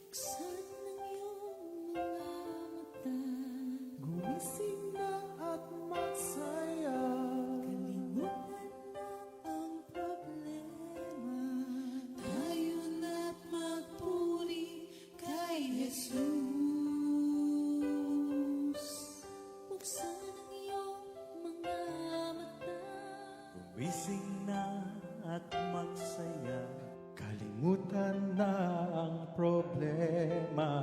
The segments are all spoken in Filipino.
Buksan ng iyong mga mata, gumising na at magsaya. Kalimutan na ang problema, tayo na't magpuri kay Jesus. Buksan ang iyong mga mata, Gumising na at magsaya, kalimutan na ang problema.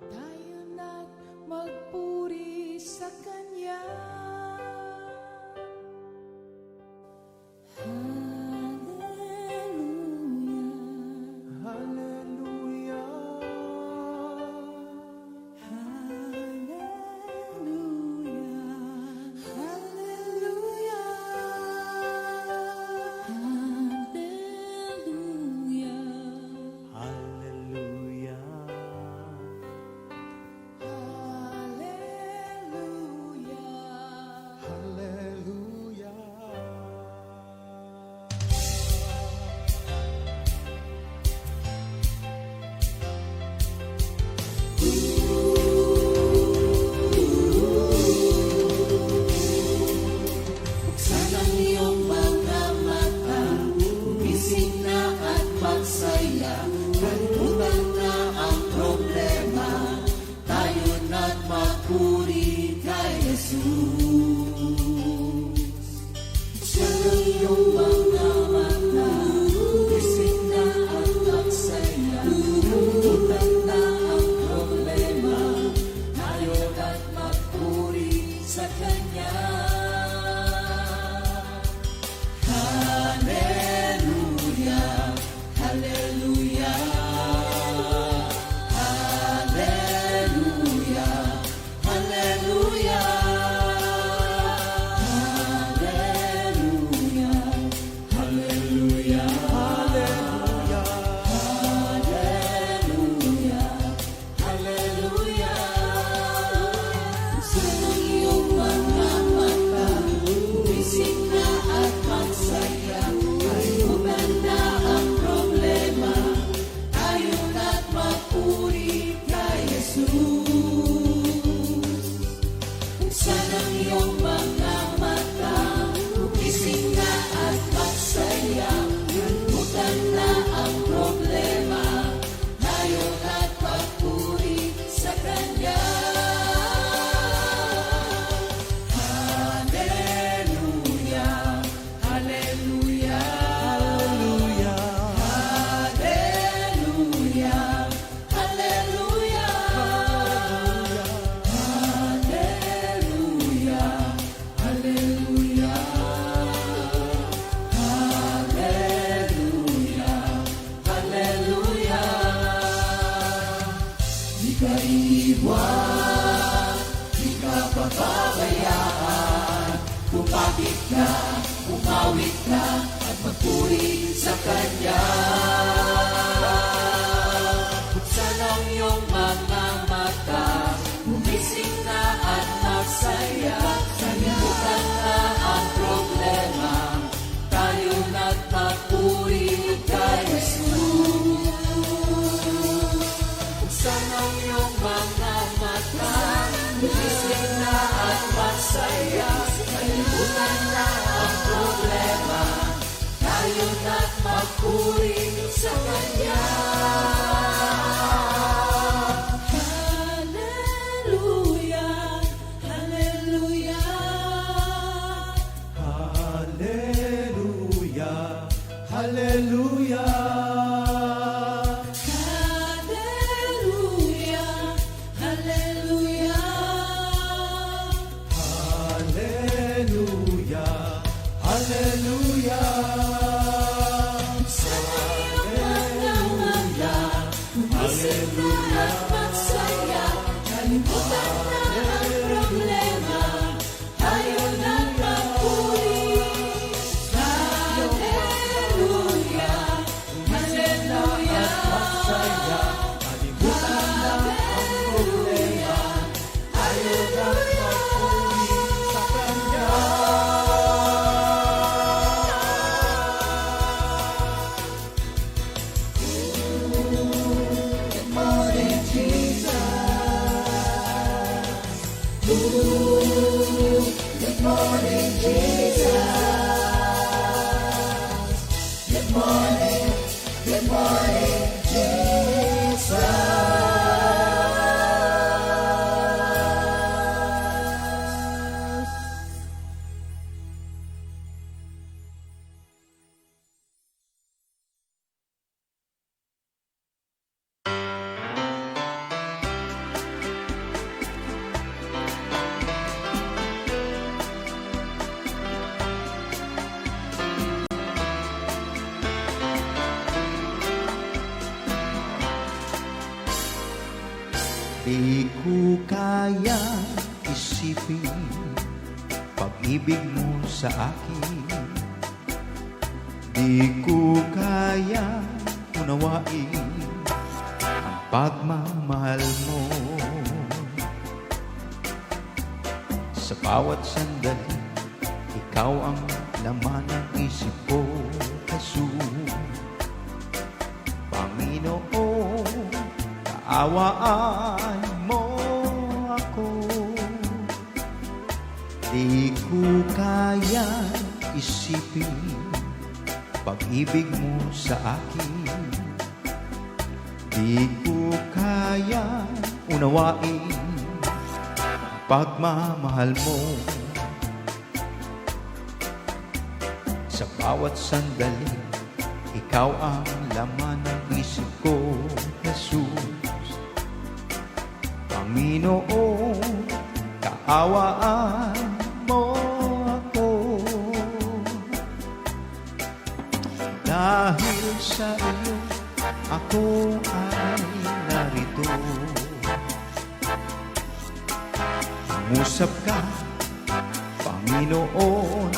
tayo na't magpuri sa Kanya. Hallelujah, Hallelujah, hallelujah, hallelujah, hallelujah, hallelujah, hallelujah. Buksan ang iyong mga mata, gumising na at magsaya. Kalimutan na ang problema, tayo na't magpuri kay Jesus. Buksan ang iyong mga mata, gumising na at magsaya. Kalimutan na ang problema, tayo na't magpuri sa Kanya. Hallelujah, hallelujah, hallelujah, hallelujah, hallelujah, hallelujah, hallelujah, hallelujah. Buksan ang iyong mga mata, gumising na at magsaya. Kalimutan na ang problema, tayo na't magpuri kay Jesus. Buksan ang iyong mga mata, gumising na at magsaya. Kalimutan na ang problema, tayo na't magpuri sa Kanya. Hallelujah, hallelujah, hallelujah, hallelujah, hallelujah, hallelujah, hallelujah, hallelujah. Di ka iiwan, di ka pababayaan. Bumagit ka, bumawit ka, at magpuri sa Kanya. Buksan ang iyong mga mata, gumising na at magsaya. Kalimutan na ang problema, tayo na't magpuri kay Jesus. Buksan ang iyong mga mata, gumising na at magsaya. Kalimutan na ang problema, tayo na't magpuri sa Kanya. Hallelujah, hallelujah, hallelujah, hallelujah, hallelujah, hallelujah. hallelujah, hallelujah. Sa iyong mga mata, gumising na at magsaya. Kalimutan na ang problema, tayo na't magpuri. Di ko kaya isipin pag-ibig mo sa akin. Di ko kaya unawain ang pagmamahal mo. Sa bawat sandali, ikaw ang laman ng isip ko, Jesus. Panginoon, kaawaan mo ako. Di ko kaya isipin pag-ibig mo sa akin. Di ko kaya unawain ang pagmamahal mo. Sa bawat sandali, ikaw ang laman ng isip ko, Jesus. Panginoon, kaawaan mo ako. Dahil sa iyo, ako ay narito. Mangusap ka, Panginoon,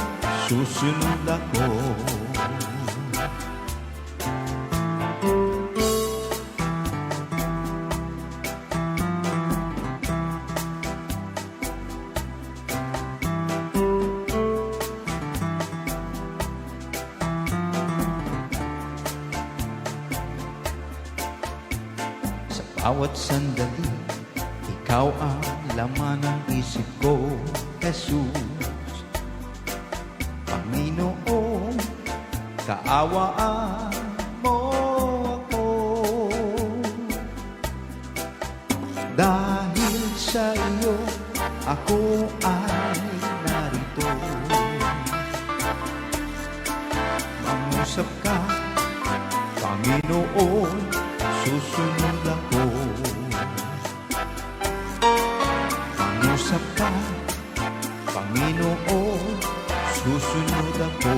susunod ako. Bawat sandali, ikaw ang laman ng isip ko, Jesus. Panginoon, kaawaan mo ako. Dahil sa iyo, ako ay narito. Mangusap ka, Panginoon, susunod ako. Mangusap ka, Panginoon, susunod ako.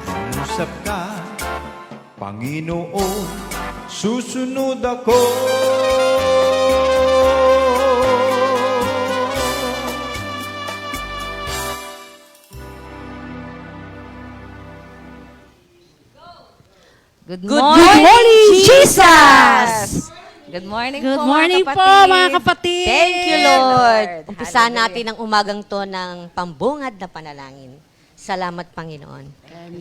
Mangusap ka, Panginoon, susunod ako. Good morning, Jesus! Good morning Good po, morning mga po, mga kapatid. Thank you, Lord. Umpisahan Hallelujah. natin ang umagang to ng pambungad na panalangin. Salamat, Panginoon.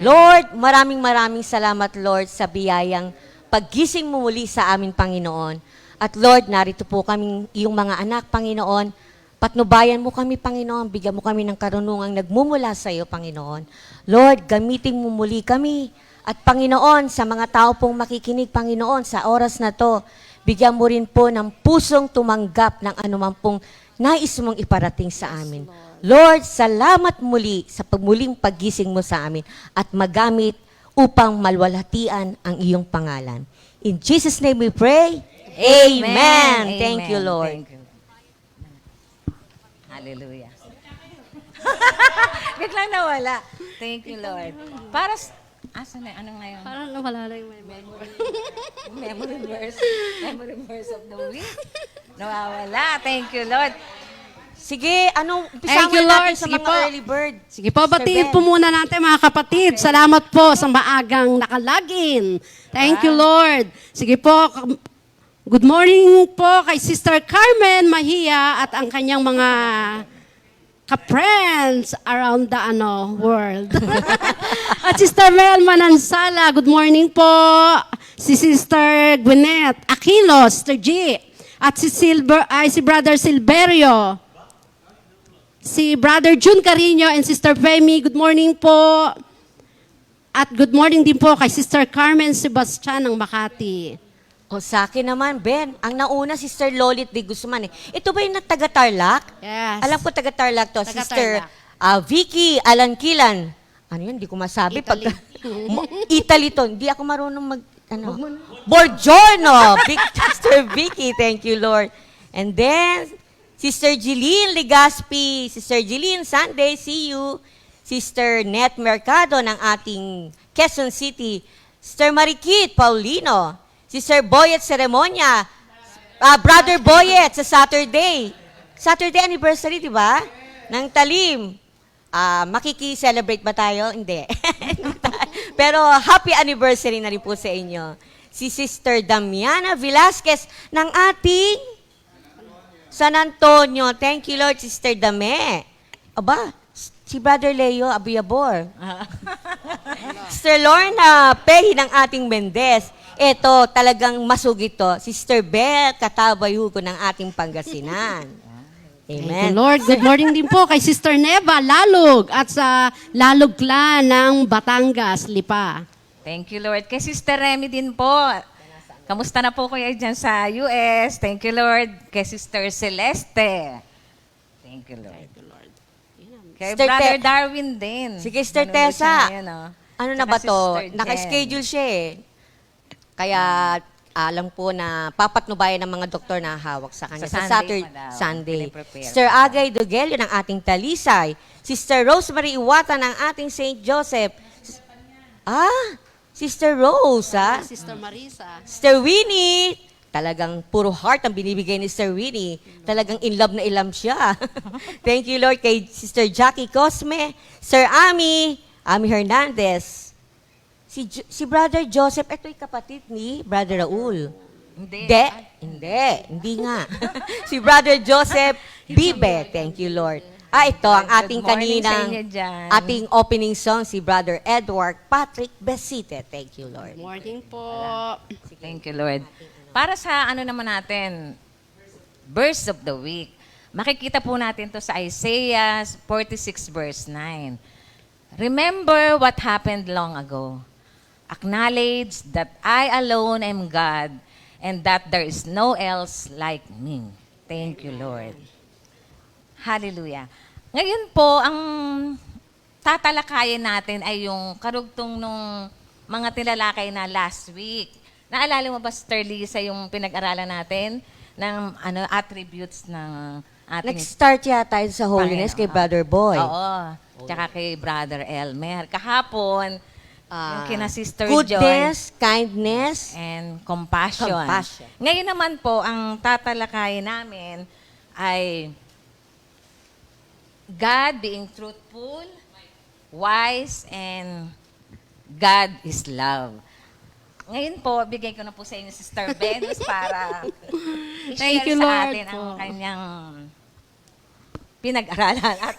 Lord, maraming salamat, Lord, sa biyayang paggising mo muli sa amin, Panginoon. At Lord, narito po kami, iyong mga anak, Panginoon. Patnubayan mo kami, Panginoon. Bigyan mo kami ng karunungang nagmumula sa iyo, Panginoon. Lord, gamitin mo muli kami. At Panginoon, sa mga tao pong makikinig, Panginoon, sa oras na to, bigyan mo rin po ng pusong tumanggap ng anuman pong nais mong iparating sa amin. Lord, salamat muli sa pagmuling paggising mo sa amin at magamit upang malwalhatian ang iyong pangalan. In Jesus' name we pray. Amen. Thank you, Lord. Thank you. Hallelujah. Biglang nawala. Thank you, Lord. Para asan na? Ano ngayon? Parang nawala na yung memory. Memory verse of the week. Nawawala. Thank you, Lord. Sige, umpisa Thank mo you, natin Lord. sa Sige mga po. early bird. Sige po, batiin Ben. po muna natin mga kapatid. Salamat po sa maagang nakalagin. Thank you, Lord. Sige po, good morning po kay Sister Carmen Mahia at ang kanyang mga ka-friends around the world. At Sister Mel Manansala, good morning po. Si Sister Gwyneth Aquilo, Sister G. At si Brother Silverio. Si Brother June Carino and Sister Femi, good morning po. At good morning din po kay Sister Carmen Sebastian ng Makati. O sa akin naman, Ben, ang nauna, Sister Lolit de Guzman. Ito ba yung taga-Tarlac? Yes. Alam ko taga-Tarlac to. Taga-Tarlac. Sister Vicky Alanquilan. Ano yun? Hindi ko masabi. Italy. Italy to. Hindi ako marunong Borgiorno. Sister Vicky. Thank you, Lord. And then, Sister Jeline Legaspi. Sister Jeline, Sunday, see you. Sister Net Mercado ng ating Quezon City. Sister Marikit Paulino. Sister Boyet Ceremonia. Brother Boyet sa Saturday. Saturday anniversary, di ba? Ng Talim. Makiki-celebrate ba tayo? Hindi. Pero happy anniversary na rin po sa inyo. Si Sister Damiana Velasquez ng ating San Antonio. Thank you, Lord, Sister Dame. Aba, si Brother Leo Abiabor. Sister Lorna Pehi ng ating Mendez. Ito, talagang masugid to. Sister Beth Katabayugo ng ating Pangasinan. Thank you, Amen. Lord. Good morning din po kay Sister Neva Lalog at sa Lalog Clan ng Batangas, Lipa. Thank you, Lord. Kay Sister Remy din po. Kamusta na po kayo dyan sa US? Thank you, Lord. Kay Sister Celeste. Thank you, Lord. Kay Sister Brother Te- Darwin din. Sige, Sister Nanonood Tessa. siya ngayon, oh. Ano na Tsaka ba to? Sister Jen. Naka-schedule siya eh. Kaya alam po na papatnubayan ng mga doktor na hawak sa kanya. Sa Sa Sunday Saturday, pa daw. Sunday. Piniprepare. Sister Agay Dugelio ng ating Talisay. Sister Rosemary Iwata ng ating St. Joseph. Sister Rose, Sister Marisa. Sister Winnie. Talagang puro heart ang binibigay ni Sister Winnie. Talagang in love na ilam siya. Thank you, Lord, kay Sister Jackie Cosme, Sir Ami Hernandez. Si Brother Joseph, ito'y kapatid ni Brother Raul. Hindi. Hindi nga. Si Brother Joseph Bibe. Thank you, Lord. Ito ang Good ating morning sa kaninang, inyo dyan. ating opening song, si Brother Edward Patrick Besite. Thank you, Lord. Good morning po. Thank you, Lord. Para sa ano naman natin, verse of the week. Makikita po natin to sa Isaiah 46 verse 9. Remember what happened long ago. Acknowledge that I alone am God and that there is no else like me. Thank you, Lord. Hallelujah. Ngayon po, ang tatalakayin natin ay yung karugtong nung mga tilalakay na last week. Naalala mo ba, Sister Lisa, yung pinag-aralan natin ng attributes ng ating Nag-start yata tayo sa holiness kay Panginoon. Brother Boy. Oo. Tsaka kay Brother Elmer. Kahapon, yung kina Sister Goodness, Joy kindness, and compassion. Compassion. Ngayon naman po, ang tatalakayin namin ay God being truthful, wise, and God is love. Ngayon po, bigay ko na po sa inyo si Sister Venus para Thank i-share you, sa Lord, atin ang po. kanyang pinag-aralan at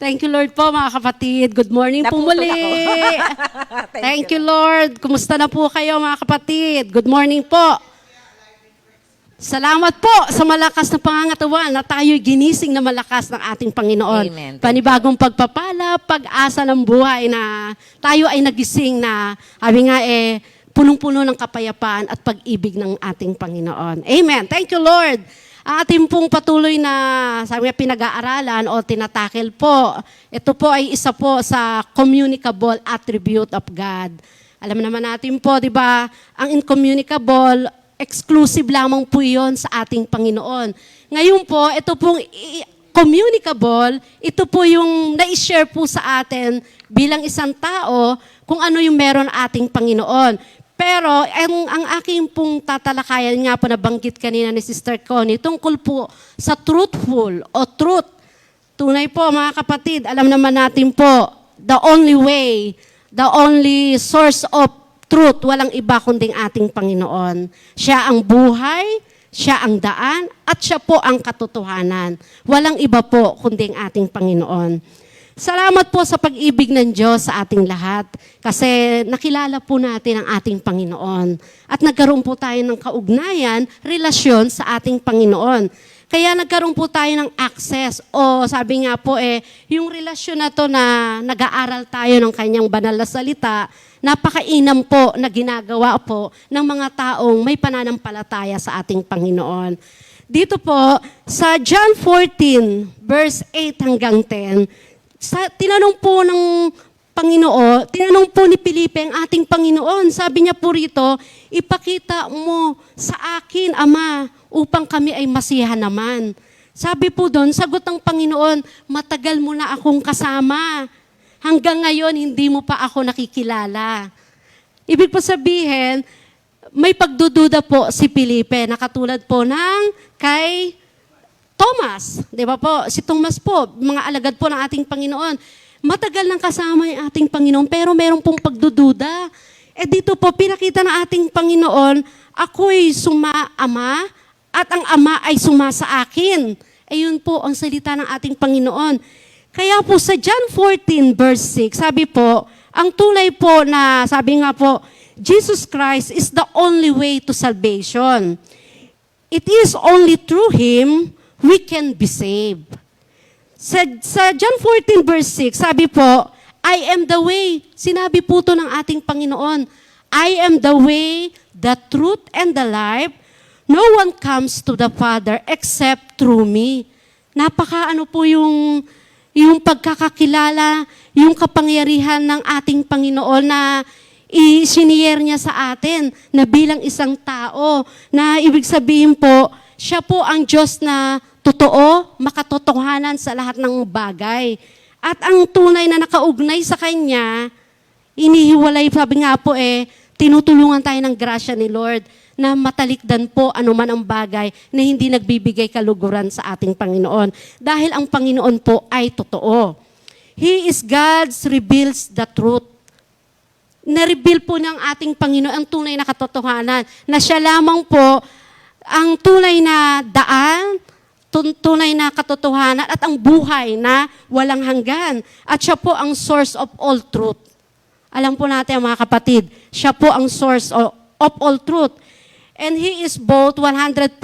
Thank you, Lord po, mga kapatid. Good morning po Naputol muli. ako. Thank you, Lord. Kumusta na po kayo, mga kapatid? Good morning po. Salamat po sa malakas na pangangatawan na tayo'y ginising na malakas ng ating Panginoon. Amen. Panibagong pagpapala, pag-asa ng buhay na tayo ay nagising na, sabi nga punong-puno ng kapayapaan at pag-ibig ng ating Panginoon. Amen. Thank you, Lord. Ang ating pong patuloy na sabi nga, pinag-aaralan o tinatakil po, ito po ay isa po sa communicable attribute of God. Alam naman natin po, di ba, ang incommunicable, exclusive lamang po yun sa ating Panginoon. Ngayon po, ito pong communicable, ito po yung na-share po sa atin bilang isang tao kung ano yung meron ating Panginoon. Pero ang aking pong tatalakayan nga po nabanggit kanina ni Sister Connie, tungkol po sa truthful o truth. Tunay po mga kapatid, alam naman natin po, the only way, the only source of truth, walang iba kunding ating Panginoon. Siya ang buhay, siya ang daan, at siya po ang katotohanan. Walang iba po kunding ating Panginoon. Salamat po sa pag-ibig ng Diyos sa ating lahat kasi nakilala po natin ang ating Panginoon at nagkaroon po tayo ng kaugnayan, relasyon sa ating Panginoon. Kaya nagkaroon po tayo ng access o sabi nga po yung relasyon na to na nag-aaral tayo ng kanyang banal na salita, napakainam po na ginagawa po ng mga taong may pananampalataya sa ating Panginoon. Dito po, sa John 14, verse 8 hanggang 10, tinanong po ng Panginoon, tinanong po ni Felipe ang ating Panginoon. Sabi niya po rito, ipakita mo sa akin, Ama, upang kami ay masiyahan naman. Sabi po doon, sagot ng Panginoon, matagal mo na akong kasama. Hanggang ngayon, hindi mo pa ako nakikilala. Ibig po sabihin, may pagdududa po si Felipe, na katulad po ng kay Thomas. Di ba po? Si Thomas po, mga alagad po ng ating Panginoon. Matagal nang kasama yung ating Panginoon, pero meron pong pagdududa. Dito po, pinakita ng ating Panginoon, ako'y Ama, at ang Ama ay suma sa akin. Ayun po ang salita ng ating Panginoon. Kaya po sa John 14 verse 6, sabi po, ang tunay po na, sabi nga po, Jesus Christ is the only way to salvation. It is only through Him we can be saved. Sa John 14 verse 6, sabi po, I am the way. Sinabi po to ng ating Panginoon, I am the way, the truth, and the life. No one comes to the Father except through me. Napaka po yung pagkakakilala, yung kapangyarihan ng ating Panginoon na isinyer niya sa atin na bilang isang tao, na ibig sabihin po, siya po ang Diyos na totoo, makatotohanan sa lahat ng bagay. At ang tunay na nakaugnay sa Kanya, inihiwalay, sabi nga po tinutulungan tayo ng grasya ni Lord na matalikdan po anuman ang bagay na hindi nagbibigay kaluguran sa ating Panginoon. Dahil ang Panginoon po ay totoo. He is God's reveals the truth. Na-reveal po ng ating Panginoon ang tunay na katotohanan na siya lamang po ang tunay na daan, tunay na katotohanan at ang buhay na walang hanggan. At siya po ang source of all truth. Alam po natin mga kapatid, siya po ang source of all truth. And He is both 100%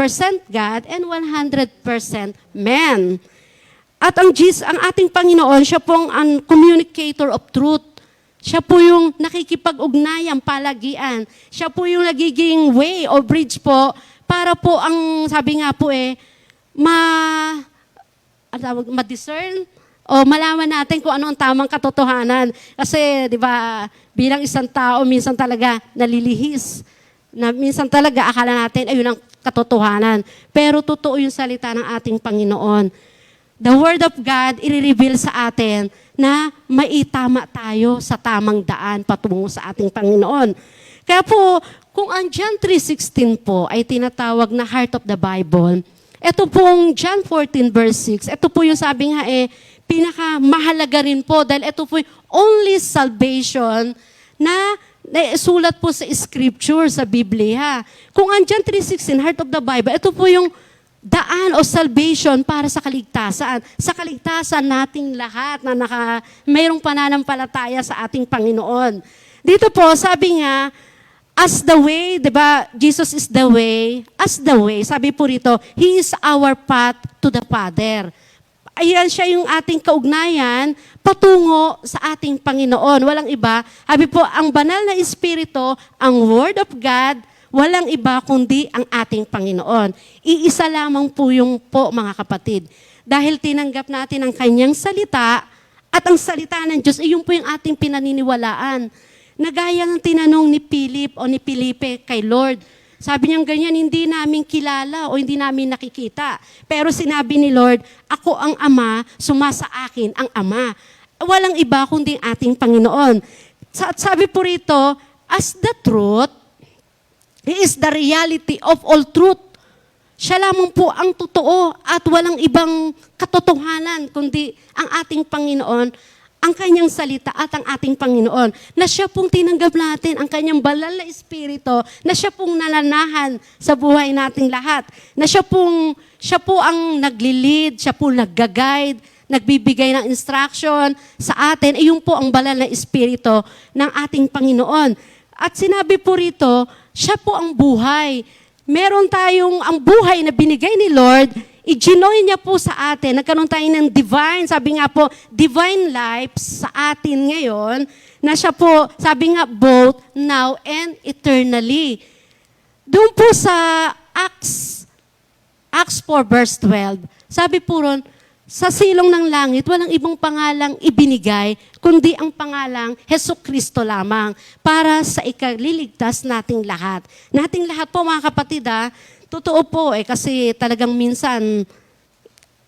God and 100% man. At ang ating Panginoon, siya po ang communicator of truth. Siya po yung nakikipag-ugnayang palagian. Siya po yung nagiging way or bridge po para po ang, sabi nga po ma-discern o malaman natin kung ano ang tamang katotohanan. Kasi, di ba, bilang isang tao, minsan talaga nalilihis. Na minsan talaga akala natin, ayun ang katotohanan. Pero totoo yung salita ng ating Panginoon. The Word of God, i-reveal sa atin na maitama tayo sa tamang daan patungo sa ating Panginoon. Kaya po, kung ang John 3:16 po ay tinatawag na heart of the Bible, ito pong John 14 verse 6, ito po yung sabi nga pinakamahalaga rin po dahil ito po yung only salvation na sulat po sa scripture, sa Biblia. Kung ang John 3:16, heart of the Bible, ito po yung daan o salvation para sa kaligtasan. Sa kaligtasan nating lahat na mayroong pananampalataya sa ating Panginoon. Dito po, sabi nga, as the way, di ba, Jesus is the way, as the way, sabi po rito, He is our path to the Father. Ayan siya yung ating kaugnayan patungo sa ating Panginoon. Walang iba. Sabi po, ang banal na Espiritu, ang Word of God, walang iba kundi ang ating Panginoon. Iisa lamang po yung po, mga kapatid. Dahil tinanggap natin ang kanyang salita at ang salita ng Diyos, yung po yung ating pinaniniwalaan. Nagaya ng tinanong ni Philip o ni Felipe kay Lord. Sabi niya ganyan, hindi namin kilala o hindi namin nakikita. Pero sinabi ni Lord, ako ang Ama, sumasa akin ang Ama. Walang iba kundi ating Panginoon. Sabi po rito, as the truth, He is the reality of all truth. Siya lamang po ang totoo at walang ibang katotohanan kundi ang ating Panginoon, ang kanyang salita at ang ating Panginoon, na siya pong tinanggap natin, ang kanyang banal na Espiritu, na siya pong nananahan sa buhay nating lahat, na siya po ang nagli-lead, siya po nagga-guide, nagbibigay ng instruction sa atin, yung po ang banal na Espiritu ng ating Panginoon. At sinabi po rito, siya po ang buhay. Meron tayong ang buhay na binigay ni Lord, i-ginoy niya po sa atin, nagkaroon tayo ng divine, sabi nga po, divine life sa atin ngayon, na siya po, sabi nga, both now and eternally. Doon po sa Acts 4 verse 12, sabi po ron, sa silong ng langit, walang ibang pangalang ibinigay, kundi ang pangalang Hesukristo lamang para sa ikaliligtas nating lahat. Nating lahat po mga kapatid totoo po kasi talagang minsan,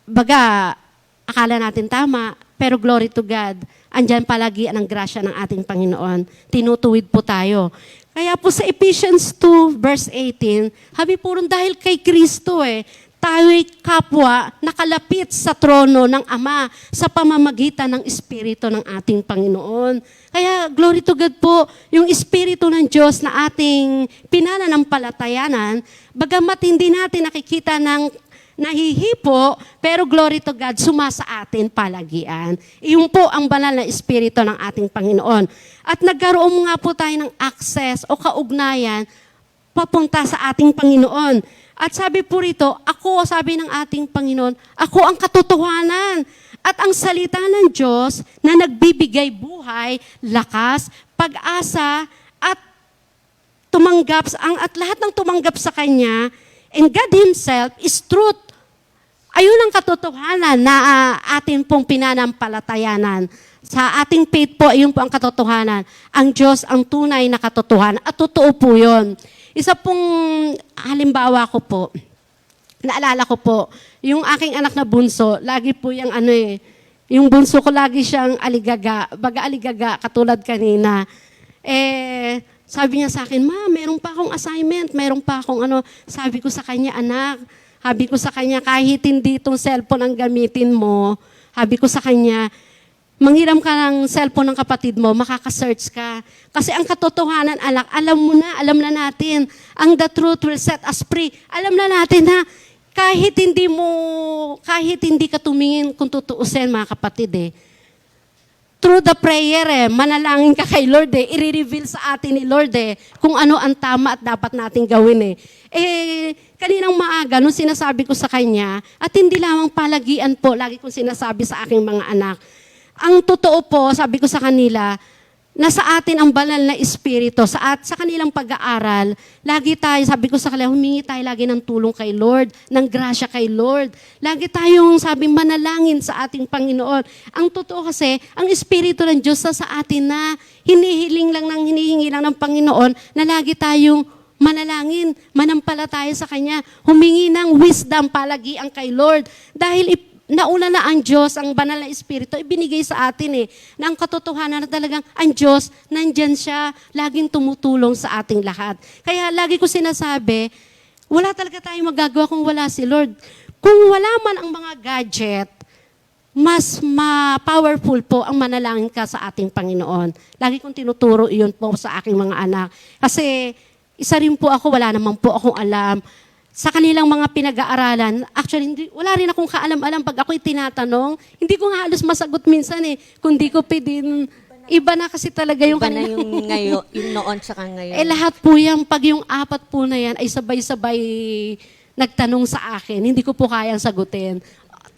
baga, akala natin tama, pero glory to God, andyan palagi ang grasya ng ating Panginoon. Tinutuwid po tayo. Kaya po sa Ephesians 2 verse 18, habi po rin dahil kay Kristo tayo'y kapwa nakalapit sa trono ng Ama sa pamamagitan ng Espiritu ng ating Panginoon. Kaya, glory to God po, yung Espiritu ng Diyos na ating pinananampalatayanan, bagamat hindi natin nakikita ng nahihipo, pero glory to God, sumasa atin palagian. Iyon po ang banal na Espiritu ng ating Panginoon. At nagkaroon nga po tayo ng access o kaugnayan papunta sa ating Panginoon. At sabi po rito, ako, sabi ng ating Panginoon, ako ang katotohanan. At ang salita ng Diyos na nagbibigay buhay, lakas, pag-asa, at at lahat ng tumanggap sa Kanya, and God Himself is truth. Ayun ang katotohanan na atin pong pinanampalatayanan. Sa ating faith po, ayun po ang katotohanan. Ang Diyos ang tunay na katotohanan. At totoo po yun. Isa pong halimbawa ko po, naalala ko po, yung aking anak na bunso, lagi po yung yung bunso ko lagi siyang aligaga, baga aligaga, katulad kanina. Sabi niya sa akin, Ma, meron pa akong assignment, meron pa akong sabi ko sa kanya, anak, sabi ko sa kanya, kahit hindi itong cellphone ang gamitin mo, sabi ko sa kanya, manghiram ka ng cellphone ng kapatid mo, makaka-search ka. Kasi ang katotohanan, alam na natin, ang the truth will set us free. Alam na natin na kahit hindi ka tumingin kung tutuusin, mga kapatid through the prayer manalangin ka kay Lord i-reveal sa atin ni Lord kung ano ang tama at dapat nating gawin kaninang maaga, nung sinasabi ko sa kanya, at hindi lamang palagian po, lagi kong sinasabi sa aking mga anak, ang totoo po, sabi ko sa kanila, nasa atin ang banal na espiritu, sa kanilang pag-aaral, lagi tayo, sabi ko sa kanila, humingi tayo lagi ng tulong kay Lord, ng grasya kay Lord. Lagi tayong, sabi, manalangin sa ating Panginoon. Ang totoo kasi, ang espiritu ng Diyos sa atin na hinihingi lang ng Panginoon, na lagi tayong manalangin, manampalataya sa Kanya, humingi ng wisdom palagi ang kay Lord. Dahil nauna na ang Diyos, ang banal na Espiritu, ibinigay sa atin na ang katotohanan na talagang ang Diyos, nandyan siya, laging tumutulong sa ating lahat. Kaya lagi ko sinasabi, wala talaga tayong magagawa kung wala si Lord. Kung wala man ang mga gadget, mas powerful po ang manalangin ka sa ating Panginoon. Lagi kong tinuturo iyon po sa aking mga anak. Kasi isa rin po ako, wala naman po akong alam. Sa kanilang mga pinag-aaralan, actually, wala rin akong kaalam-alam pag ako'y tinatanong. Hindi ko nga halos masagot minsan Kung di ko pwedeng, iba na kasi talaga yung Iba na kanilang... yung ngayon, yung noon tsaka ngayon. lahat po yan, pag yung 4 po na yan, ay sabay-sabay nagtanong sa akin, hindi ko po kayang sagutin.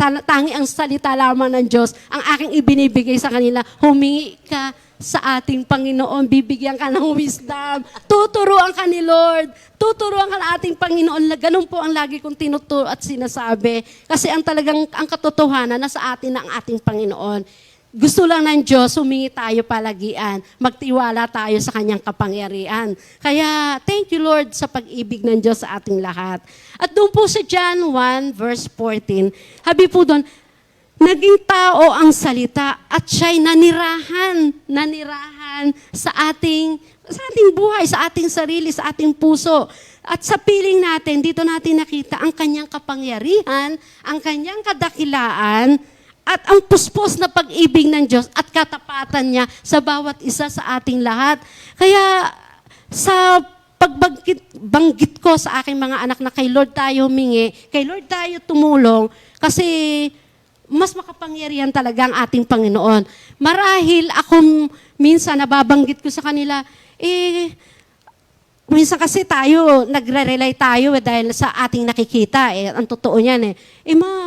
Tangi ang salita lamang ng Diyos, ang aking ibinibigay sa kanila, humingi ka sa ating Panginoon, bibigyan ka ng wisdom, tuturuan ka ni Lord, tuturuan ka ng ating Panginoon. Ganun po ang lagi kong tinuturo at sinasabi. Kasi ang katotohanan, nasa atin na ang ating Panginoon. Gusto lang ng Diyos, humingi tayo palagian, magtiwala tayo sa Kanyang kapangyarihan. Kaya, thank you Lord sa pag-ibig ng Diyos sa ating lahat. At doon po sa John 1 verse 14, habi po doon, naging tao ang salita at siya'y nanirahan sa ating buhay, sa ating sarili, sa ating puso. At sa piling natin, dito natin nakita ang kanyang kapangyarihan, ang kanyang kadakilaan, at ang puspos na pag-ibig ng Diyos at katapatan niya sa bawat isa sa ating lahat. Kaya sa pagbanggit ko sa aking mga anak na kay Lord tayo humingi, kay Lord tayo tumulong, kasi mas makapangyarihan talaga ang ating Panginoon. Marahil ako minsan nababanggit ko sa kanila, minsan kasi tayo, nagre-rely tayo dahil sa ating nakikita. Ang totoo niyan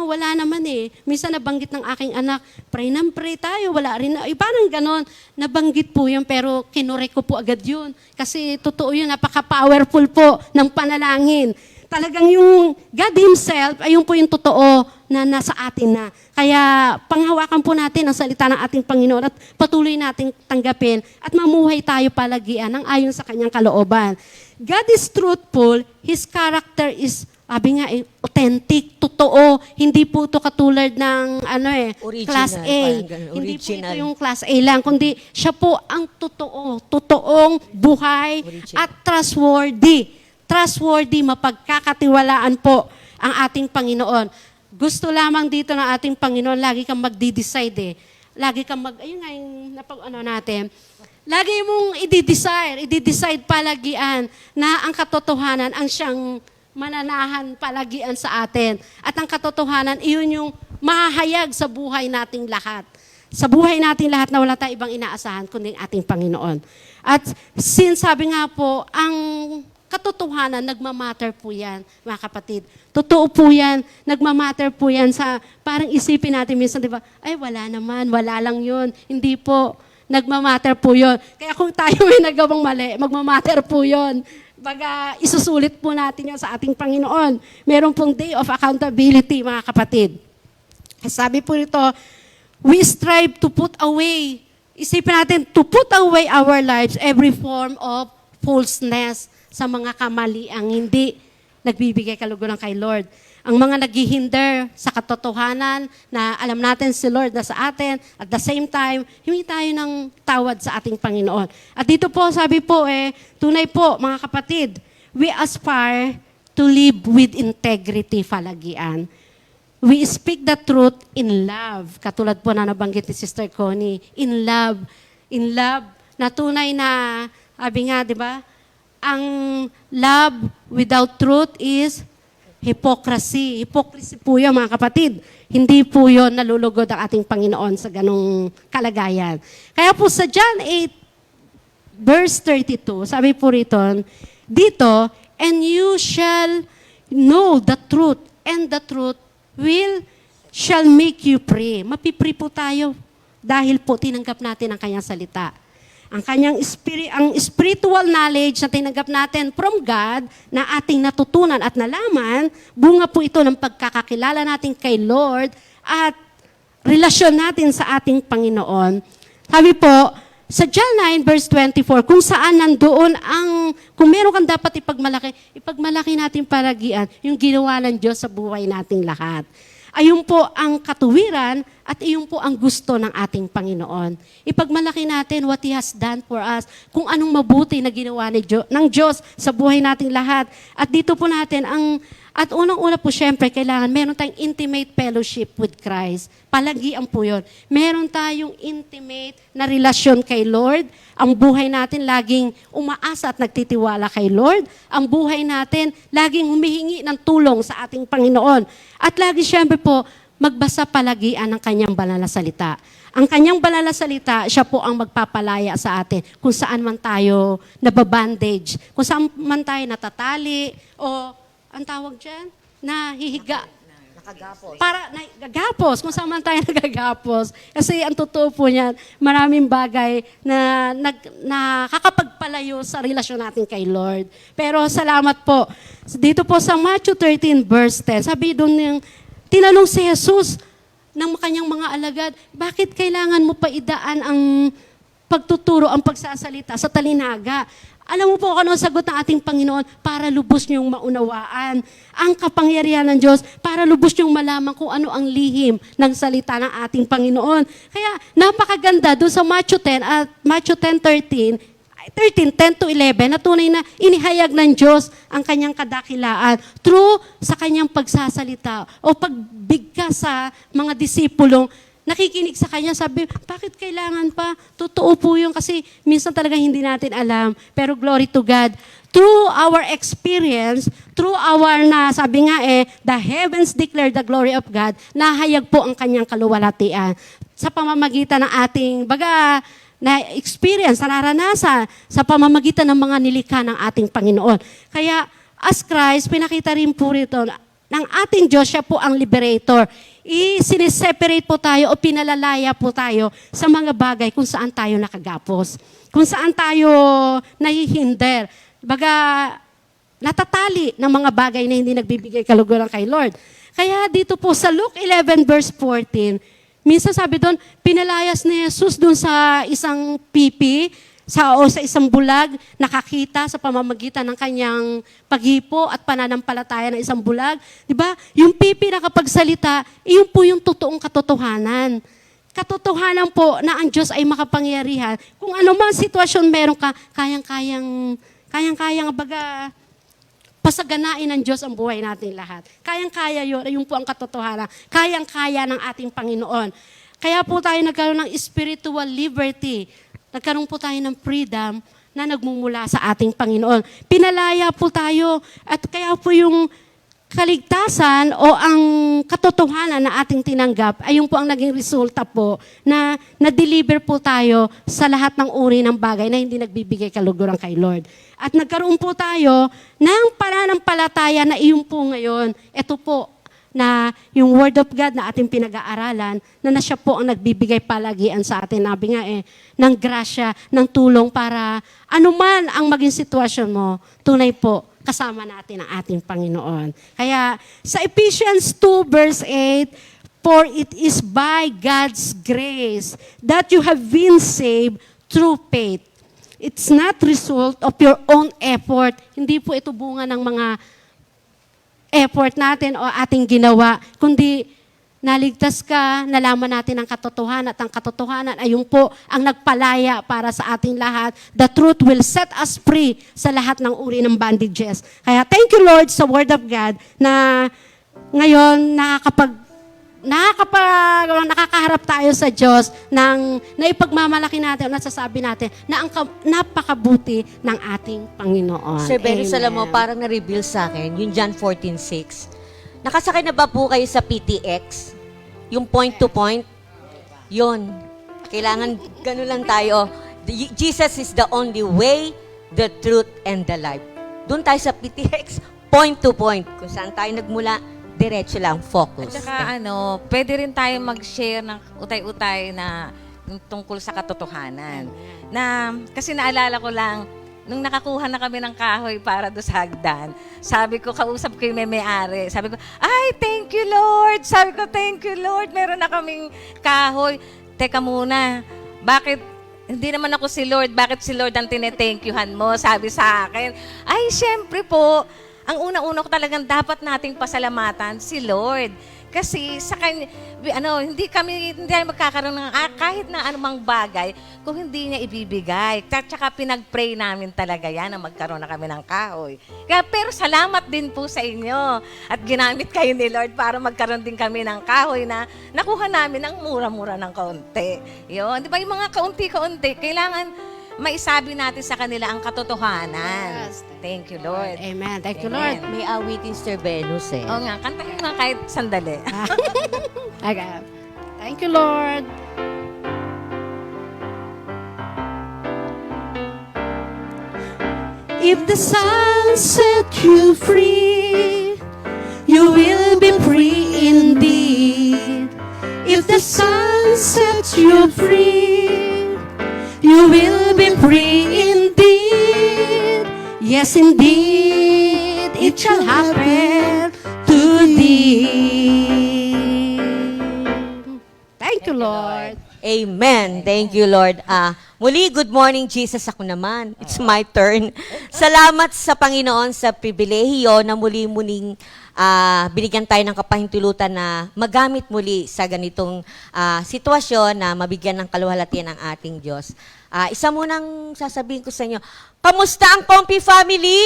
wala naman Minsan nabanggit ng aking anak, pray tayo, wala rin. Parang ganon, nabanggit po yun, pero kinurek ko po agad yun. Kasi totoo yun, napaka-powerful po ng panalangin. Talagang yung God Himself, ayun po yung totoo na nasa atin na. Kaya panghawakan po natin ang salita ng ating Panginoon at patuloy nating tanggapin at mamuhay tayo palagian ng ayon sa Kanyang kalooban. God is truthful, His character is, sabi nga, authentic, totoo. Hindi po ito katulad ng Original, class A. parang ganun, Hindi po original. ito yung class A lang, kundi siya po ang totoo, totoong buhay Original. at trustworthy. Trustworthy, mapagkakatiwalaan po ang ating Panginoon. Gusto lamang dito ng ating Panginoon, lagi kang magdi-decide Lagi kang ayun nga yung natin. Lagi mong i-decide palagian na ang katotohanan ang siyang mananahan palagian sa atin. At ang katotohanan, iyon yung mahahayag sa buhay nating lahat. Sa buhay nating lahat na wala tayong ibang inaasahan kundi ang ating Panginoon. At since sabi nga po, ang katotohanan, nagmamatter po yan, mga kapatid. Totoo po yan, nagmamatter po yan sa, parang isipin natin minsan, di ba, ay wala naman, wala lang yun. Hindi po, nagmamatter po yun. Kaya kung tayo may nagawang mali, magmamatter po yun. Baga, isusulit po natin yan sa ating Panginoon. Meron pong day of accountability, mga kapatid. Sabi po rito, we strive to put away, isipin natin, to put away our lives, every form of falseness, sa mga kamaliang hindi nagbibigay kaluguran kay Lord. Ang mga naghihinder sa katotohanan na alam natin si Lord na sa atin, at the same time, humingi tayo ng tawad sa ating Panginoon. At dito po, sabi po tunay po, mga kapatid, we aspire to live with integrity palagian. We speak the truth in love. Katulad po na nabanggit ni Sister Connie, in love, na tunay na, sabi nga, di ba, ang love without truth is hypocrisy. Hypocrisy po yun, mga kapatid. Hindi po yun nalulugod ang ating Panginoon sa ganong kalagayan. Kaya po sa John 8, verse 32, sabi po rito, dito, and you shall know the truth, and the truth shall make you free. Mapipri po tayo dahil po tinanggap natin ang kanyang salita. Ang kanyang ang spiritual knowledge na tinanggap natin from God na ating natutunan at nalaman, bunga po ito ng pagkakakilala natin kay Lord at relasyon natin sa ating Panginoon. Sabi po, sa John 9 verse 24, kung saan nandoon kung meron kang dapat ipagmalaki natin palagian, yung ginawa ng Diyos sa buhay nating lahat. Ayun po ang katuwiran at iyon po ang gusto ng ating Panginoon. Ipagmalaki natin what He has done for us, kung anong mabuti na ginawa ng Diyos sa buhay nating lahat. At dito po natin, at unang-una po syempre, kailangan meron tayong intimate fellowship with Christ. Palagian po yun. Meron tayong intimate na relasyon kay Lord. Ang buhay natin laging umaasa at nagtitiwala kay Lord. Ang buhay natin laging humihingi ng tulong sa ating Panginoon. At lagi syempre po, magbasa palagian ng kanyang banal na salita. Ang kanyang banal na salita, siya po ang magpapalaya sa atin kung saan man tayo nababandage, kung saan man tayo natatali, o ang tawag dyan, nahihiga. Nakagapos. Gagapos, kung saan man tayo nagagapos. Kasi ang totoo po niyan, maraming bagay na nakakapagpalayo sa relasyon natin kay Lord. Pero salamat po. Dito po sa Matthew 13 verse 10, sabi doon yung tinanong si Jesus ng kanyang mga alagad, bakit kailangan mo pa idaan ang pagtuturo, ang pagsasalita sa talinaga? Alam mo po kung ano ang sagot ng ating Panginoon? Para lubos niyong maunawaan ang kapangyarihan ng Diyos, para lubos niyong malaman kung ano ang lihim ng salita ng ating Panginoon. Kaya napakaganda doon sa Matthew 10 at Matthew 10:10 to 11, na tunay na inihayag ng Diyos ang kanyang kadakilaan through sa kanyang pagsasalita o pagbigkas sa mga disipulong nakikinig sa kanya, sabi, bakit kailangan pa? Totoo po yun kasi minsan talaga hindi natin alam. Pero glory to God. Through our experience, through our sabi nga the heavens declare the glory of God, nahayag po ang kanyang kaluwalhatian. Sa pamamagitan ng ating, na-experience, nararanasan sa pamamagitan ng mga nilikha ng ating Panginoon. Kaya as Christ, pinakita rin po rito ng ating Diyos, siya po ang liberator. Siniseparate po tayo o pinalalaya po tayo sa mga bagay kung saan tayo nakagapos. Kung saan tayo nahihinder. Baga, natatali ng mga bagay na hindi nagbibigay kaluguran kay Lord. Kaya dito po sa Luke 11 verse 14, minsan sabi doon, pinalayas ni Jesus doon sa isang pipi, sa isang bulag, nakakita sa pamamagitan ng kanyang paghipo at pananampalataya ng isang bulag. Diba? Yung pipi na kapag salita, iyon po yung totoong katotohanan. Katotohanan po na ang Diyos ay makapangyarihan. Kung ano mang sitwasyon meron ka, kayang-kayang baga, pasaganain ng Diyos ang buhay natin lahat. Kayang-kaya yun, yun po ang katotohanan. Kayang-kaya ng ating Panginoon. Kaya po tayo nagkaroon ng spiritual liberty. Nagkaroon po tayo ng freedom na nagmumula sa ating Panginoon. Pinalaya po tayo at kaya po yung kaligtasan o ang katotohanan na ating tinanggap ay yung po ang naging resulta po na na-deliver po tayo sa lahat ng uri ng bagay na hindi nagbibigay kaluguran kay Lord. At nagkaroon po tayo ng pananampalataya na iyon po ngayon. Ito po na yung Word of God na ating pinag-aaralan, na siya po ang nagbibigay palagian sa atin. Nabi nga ng grasya, ng tulong para anuman ang maging sitwasyon mo, tunay po, kasama natin ang ating Panginoon. Kaya sa Ephesians 2 verse 8, for it is by God's grace that you have been saved through faith. It's not result of your own effort. Hindi po ito bunga ng mga effort natin o ating ginawa, kundi naligtas ka, nalaman natin ang katotohanan at ang katotohanan ay yung po ang nagpalaya para sa ating lahat. The truth will set us free sa lahat ng uri ng bondages. Kaya thank you Lord sa Word of God na ngayon nakakaharap tayo sa Diyos ng naipagmamalaki natin o nasasabi natin na ang napakabuti ng ating Panginoon. Sir Benny, Amen. alam mo, parang na-reveal sa akin, yung John 14:6. Nakasakay na ba po kayo sa PTX? Yung point to point? Yun. Kailangan, gano'n lang tayo. Jesus is the only way, the truth, and the life. Doon tayo sa PTX, point to point. Kung saan tayo nagmula, diretso lang, focus. At saka pwede rin tayo mag-share ng utay-utay na yung tungkol sa katotohanan. Na, kasi naalala ko lang, nung nakakuha na kami ng kahoy para do sa hagdan, sabi ko, kausap ko yung may-ari. Sabi ko, ay, thank you, Lord. Sabi ko, thank you, Lord. Meron na kaming kahoy. Teka muna, bakit hindi naman ako si Lord? Bakit si Lord ang tine-thank-youhan mo? Sabi sa akin, ay, syempre po, ang una-una ko talagang dapat nating pasalamatan si Lord. Kasi sa kanya, hindi tayo magkakaroon ng kahit na anumang bagay kung hindi niya ibibigay. Tsaka pinag-pray namin talaga yan na magkaroon na kami ng kahoy. Kaya, pero salamat din po sa inyo. At ginamit kayo ni Lord para magkaroon din kami ng kahoy na nakuha namin ng mura-mura ng kaunti. Yun. Di ba yung mga kaunti-kaunti, kailangan maisabi natin sa kanila ang katotohanan. Yes. Thank you, Lord. Amen. Thank you, Amen. Lord. May awitin Sir Venus eh. Oo nga, kantahin nga kahit sandali. Okay. Thank you, Lord. If the sun set you free, you will be free indeed. If the sun sets you free, you will be free indeed. Yes, indeed, it shall happen to thee. Thank you, Lord. Amen. Thank you, Lord. Muli, good morning, Jesus. Ako naman. It's my turn. Salamat sa Panginoon sa pribilehiyo na muli-muling binigyan tayo ng kapahintulutan na magamit muli sa ganitong sitwasyon na mabigyan ng kaluwalhatian ng ating Diyos. Isa munang sasabihin ko sa inyo, kamusta ang Pompi family?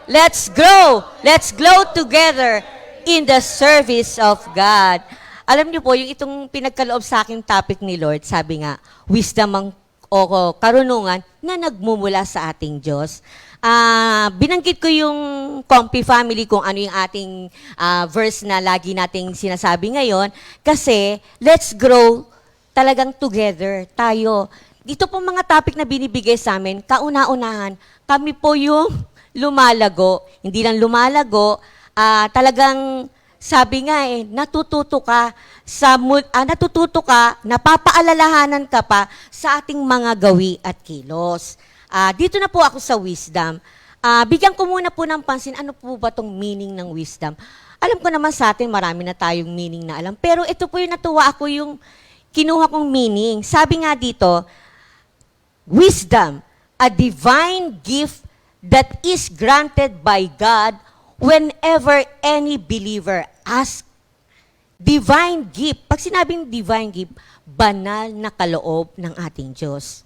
Let's grow. Let's grow together in the service of God. Alam niyo po, yung itong pinagkaloob sa aking topic ni Lord, sabi nga, wisdom o karunungan na nagmumula sa ating Diyos. Binanggit ko yung Pompi family kung ano yung ating verse na lagi nating sinasabi ngayon kasi let's grow talagang together tayo. Dito po mga topic na binibigay sa amin, kauna-unahan, kami po yung lumalago. Hindi lang lumalago, talagang sabi nga natututo ka napapaalalahanan ka pa sa ating mga gawi at kilos. Dito na po ako sa wisdom. Bigyan ko muna po ng pansin, ano po ba tong meaning ng wisdom? Alam ko naman sa atin, marami na tayong meaning na alam. Pero ito po yung natuwa ako yung kinuha kong meaning. Sabi nga dito, wisdom, a divine gift that is granted by God whenever any believer asks. Divine gift. Pag sinabing divine gift, banal na kaloob ng ating Diyos.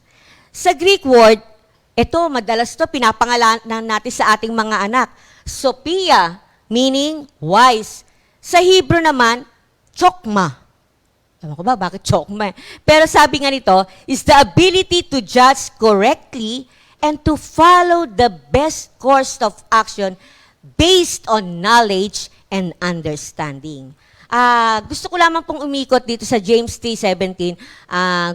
Sa Greek word, ito, madalas to pinapangalanan natin sa ating mga anak. Sophia, meaning wise. Sa Hebrew naman, chokma. Ewan ko ba, bakit chokma? Pero sabi nga nito, is the ability to judge correctly and to follow the best course of action based on knowledge and understanding. Gusto ko lamang pong umikot dito sa James 3:17.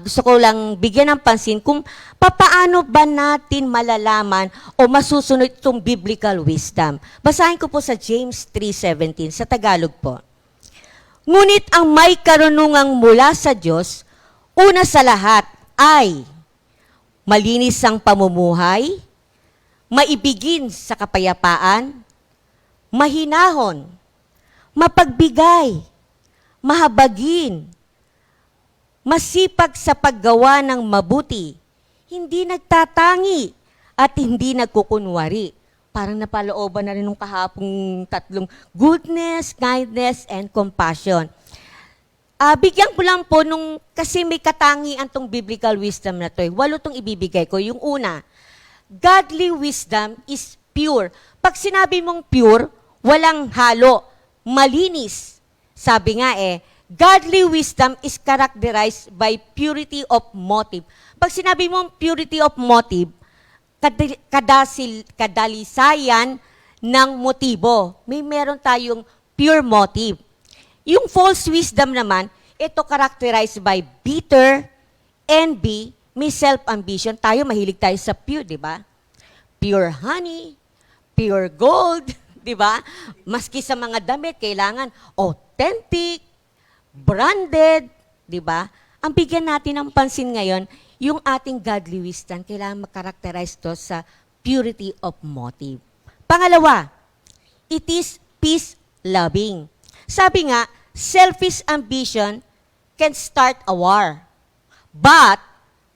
Gusto ko lang bigyan ng pansin kung papaano ba natin malalaman o masusunod itong biblical wisdom. Basahin ko po sa James 3:17 sa Tagalog po. Ngunit ang may karunungang mula sa Diyos, una sa lahat ay malinis ang pamumuhay, maibigin sa kapayapaan, mahinahon, mapagbigay, mahabagin, masipag sa paggawa ng mabuti, hindi nagtatangi, at hindi nagkukunwari. Parang napalooban na rin nung kahapong tatlong goodness, kindness, and compassion. Bigyan ko lang po kasi may katangian tong biblical wisdom na to. 8 tong ibibigay ko. Yung una, godly wisdom is pure. Pag sinabi mong pure, walang halo, malinis. Sabi nga godly wisdom is characterized by purity of motive. Pag sinabi mong purity of motive, kadalisayan ng motibo. Meron tayong pure motive. Yung false wisdom naman, ito characterized by bitter, envy, may self-ambition. Tayo, mahilig tayo sa pure, di ba? Pure honey, pure gold, di ba? Maski sa mga damit, kailangan authentic, branded, di ba? Ang bigyan natin ng pansin ngayon, yung ating godly wisdom, kailangan makarakterize to sa purity of motive. Pangalawa, it is peace-loving. Sabi nga, selfish ambition can start a war. But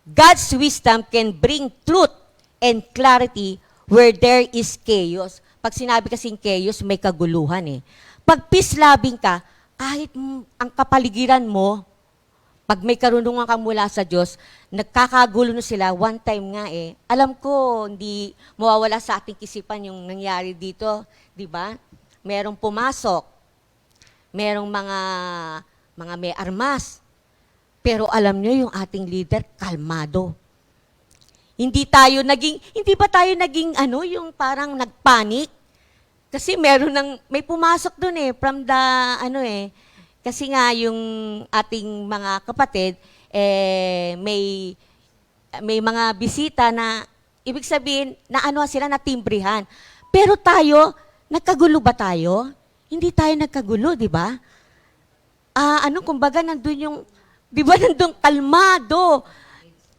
God's wisdom can bring truth and clarity where there is chaos. Pag sinabi kasing chaos, may kaguluhan Pag peace-loving ka, kahit ang kapaligiran mo, pag may karunungan ka mula sa Diyos, nagkakagulo na sila. One time nga alam ko, hindi mawawala sa ating isipan yung nangyari dito, di ba? Merong pumasok, merong mga may armas. Pero alam nyo, yung ating leader, kalmado. Hindi ba tayo naging yung parang nagpanik? Kasi may pumasok dun from the, kasi nga yung ating mga kapatid, may mga bisita na, ibig sabihin, na sila natimbrihan. Pero tayo, nagkagulo ba tayo? Hindi tayo nagkagulo, di ba? Kumbaga, nandun kalmado.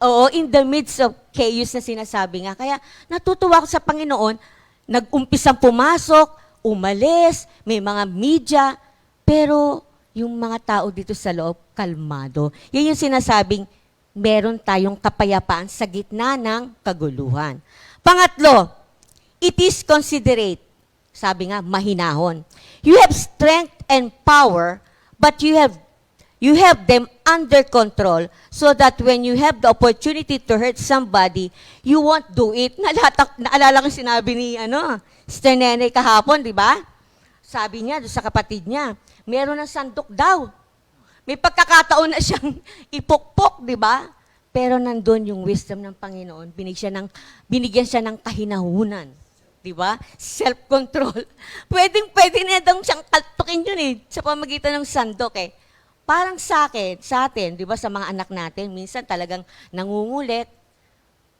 Oo, in the midst of chaos na sinasabi nga. Kaya natutuwa ako sa Panginoon, nag-umpisang pumasok, umalis, may mga media, pero yung mga tao dito sa loob, kalmado. Yan yung sinasabing, meron tayong kapayapaan sa gitna ng kaguluhan. Pangatlo, it is considerate. Sabi nga, mahinahon. You have strength and power, but you have them under control so that when you have the opportunity to hurt somebody, you won't do it. Naalala ko sinabi ni Sister Nene kahapon, di ba? Sabi niya doon sa kapatid niya, meron ng sandok daw. May pagkakataon na siyang ipukpok, di ba? Pero nandun yung wisdom ng Panginoon. Binigyan siya ng kahinahunan. Di ba? Self-control. Pwede na daw siyang kaltukin yun sa pamagitan ng sandok parang sa atin, di ba, sa mga anak natin, minsan talagang nangungulit,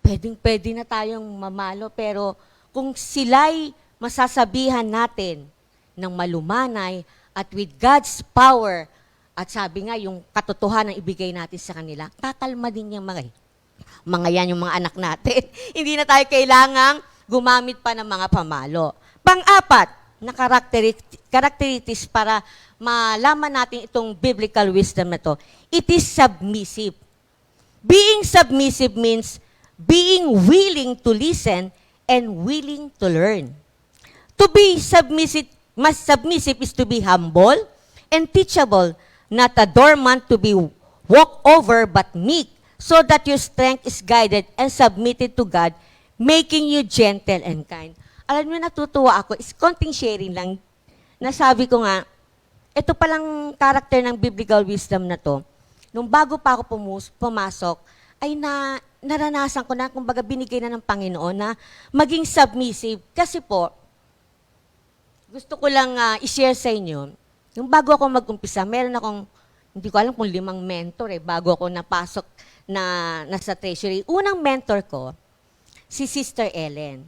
pwedeng-pwede na tayong mamalo, pero kung sila'y masasabihan natin ng malumanay at with God's power, at sabi nga, yung katotohanan ibigay natin sa kanila, kakalma din yung mga yan, yung mga anak natin. Hindi na tayo kailangang gumamit pa ng mga pamalo. Pang-apat na characteristics para malaman natin itong biblical wisdom na to, it is submissive. Being submissive means being willing to listen and willing to learn. To be submissive is to be humble and teachable, not a dormant to be walked over but meek, so that your strength is guided and submitted to God, making you gentle and kind. Alam niyo, natutuwa ako, is konting sharing lang. Nasabi ko nga, ito palang karakter ng biblical wisdom na to, nung bago pa ako pumasok, ay naranasan ko na, kumbaga binigay na ng Panginoon na maging submissive. Kasi po, gusto ko lang i-share sa inyo, yung bago ako mag-umpisa, meron akong, hindi ko alam kung 5 mentor bago ako napasok na nasa treasury. Unang mentor ko, si Sister Ellen.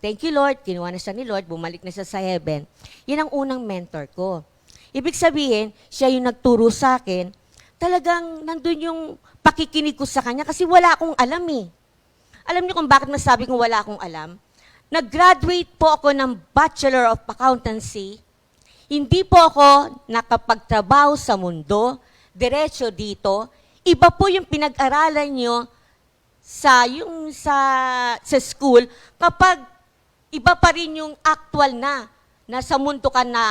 Thank you, Lord. Kinuha na siya ni Lord. Bumalik na siya sa heaven. Yan ang unang mentor ko. Ibig sabihin, siya yung nagturo sa akin. Talagang nandun yung pakikinig ko sa kanya kasi wala akong alam eh. Alam niyo kung bakit masabi kong wala akong alam? Nag-graduate po ako ng Bachelor of Accountancy. Hindi po ako nakapagtrabaho sa mundo, diretso dito. Iba po yung pinag-aralan nyo sa school kapag iba pa rin yung actual na sa mundo ka na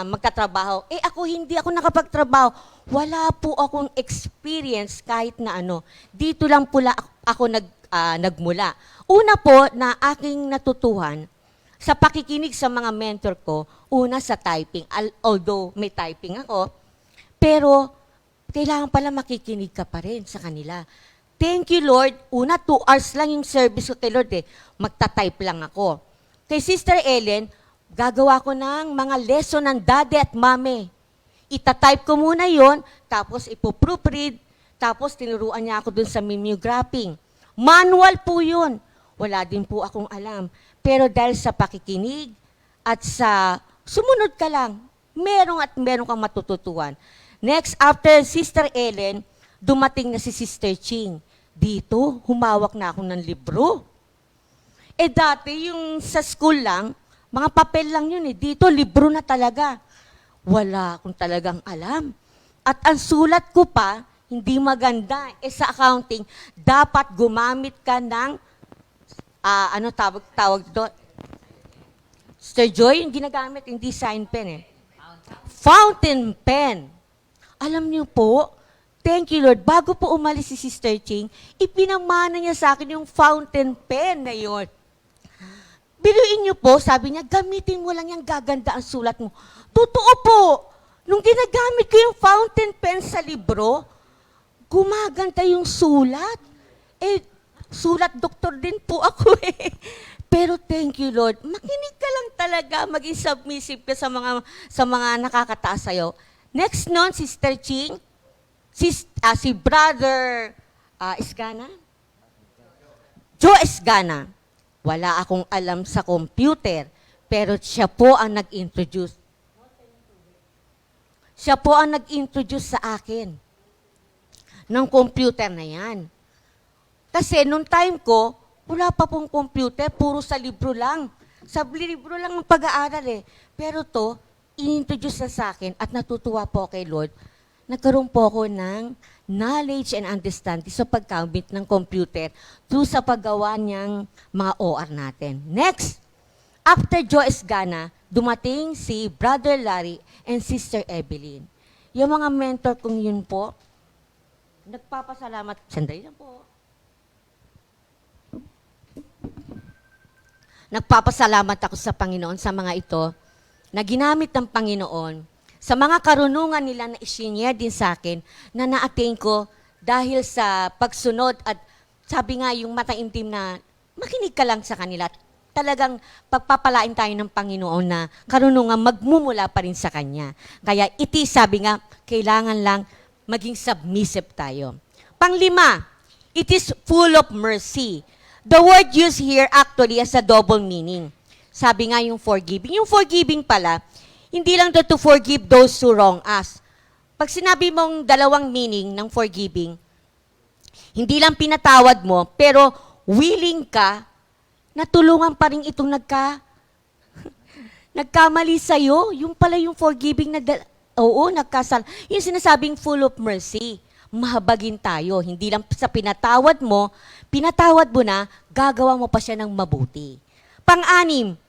magtatrabaho. Ako hindi ako nakapagtrabaho. Wala po akong experience kahit na ano. Dito lang pula ako nagmula. Una po na aking natutuhan sa pakikinig sa mga mentor ko, una sa typing, although may typing ako, pero kailangan pala makikinig ka pa rin sa kanila. Thank you, Lord. Una, 2 hours lang yung service ko kay Lord Magta-type lang ako. Kay Sister Ellen, gagawa ko ng mga lesson ng daddy at mami. Ita-type ko muna yon, tapos ipo-proofread, tapos tinuruan niya ako dun sa mimeographing. Manual po yun. Wala din po akong alam. Pero dahil sa pakikinig at sa sumunod ka lang, meron kang matututuan. Next, after Sister Ellen, dumating na si Sister Ching. Dito, humawak na ako ng libro. Dati, yung sa school lang, mga papel lang yun Dito, libro na talaga. Wala akong talagang alam. At ang sulat ko pa, hindi maganda. Sa accounting, dapat gumamit ka ng, tawag doon? Sister Joy, yung ginagamit, hindi sign pen Fountain pen. Alam niyo po, thank you, Lord. Bago po umalis si Sister Ching, ipinamana niya sa akin yung fountain pen na yun. Biluin niyo po, sabi niya, gamitin mo lang yung gaganda ang sulat mo. Totoo po, nung ginagamit ko yung fountain pen sa libro, gumaganda yung sulat. Sulat doktor din po ako Pero thank you, Lord. Makinig ka lang talaga, maging submissive ka sa mga nakakataas sa'yo. Next nun, Sister Ching, si Brother Esgana? Joe Esgana. Wala akong alam sa computer, pero siya po ang nag-introduce. Siya po ang nag-introduce sa akin ng computer na yan. Kasi nung time ko, wala pa pong computer, puro sa libro lang. Sa libro lang ang pag-aaral Pero to, in-introduce na sa akin at natutuwa po kay Lord, nagkaroon po ako ng knowledge and understanding sa paggamit ng computer through sa paggawa niyang mga OR natin. Next, after Joyce Gana, dumating si Brother Larry and Sister Evelyn. Yung mga mentor kong yun po, nagpapasalamat. Sandali lang po. Nagpapasalamat ako sa Panginoon sa mga ito na ginamit ng Panginoon sa mga karunungan nila na isinyer din sa akin na na-attain ko dahil sa pagsunod at sabi nga yung mataimtim na makinig ka lang sa kanila. Talagang pagpapalain tayo ng Panginoon na karunungan magmumula pa rin sa Kanya. Kaya sabi nga, kailangan lang maging submissive tayo. Panglima, it is full of mercy. The word used here actually has a double meaning. Sabi nga yung forgiving. Yung forgiving pala, hindi lang to forgive those who wrong us. Pag sinabi mong dalawang meaning ng forgiving, hindi lang pinatawad mo, pero willing ka na tulungan pa rin itong nagkamali sa'yo. Yung pala yung forgiving na, nagkasal. Yung sinasabing full of mercy. Mahabagin tayo. Hindi lang sa pinatawad mo na, gagawa mo pa siya ng mabuti. Pang-anim,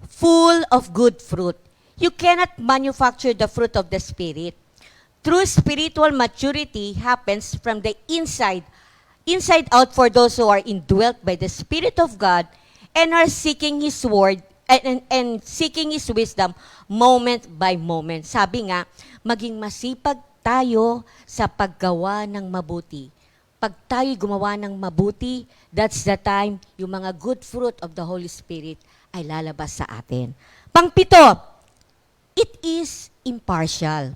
full of good fruit. You cannot manufacture the fruit of the Spirit. True spiritual maturity happens from the inside out for those who are indwelt by the Spirit of God and are seeking His word and seeking His wisdom moment by moment. Sabi nga, maging masipag tayo sa paggawa ng mabuti. Pag tayo gumawa ng mabuti, that's the time yung mga good fruit of the Holy Spirit ay lalabas sa atin. Pangpito, it is impartial.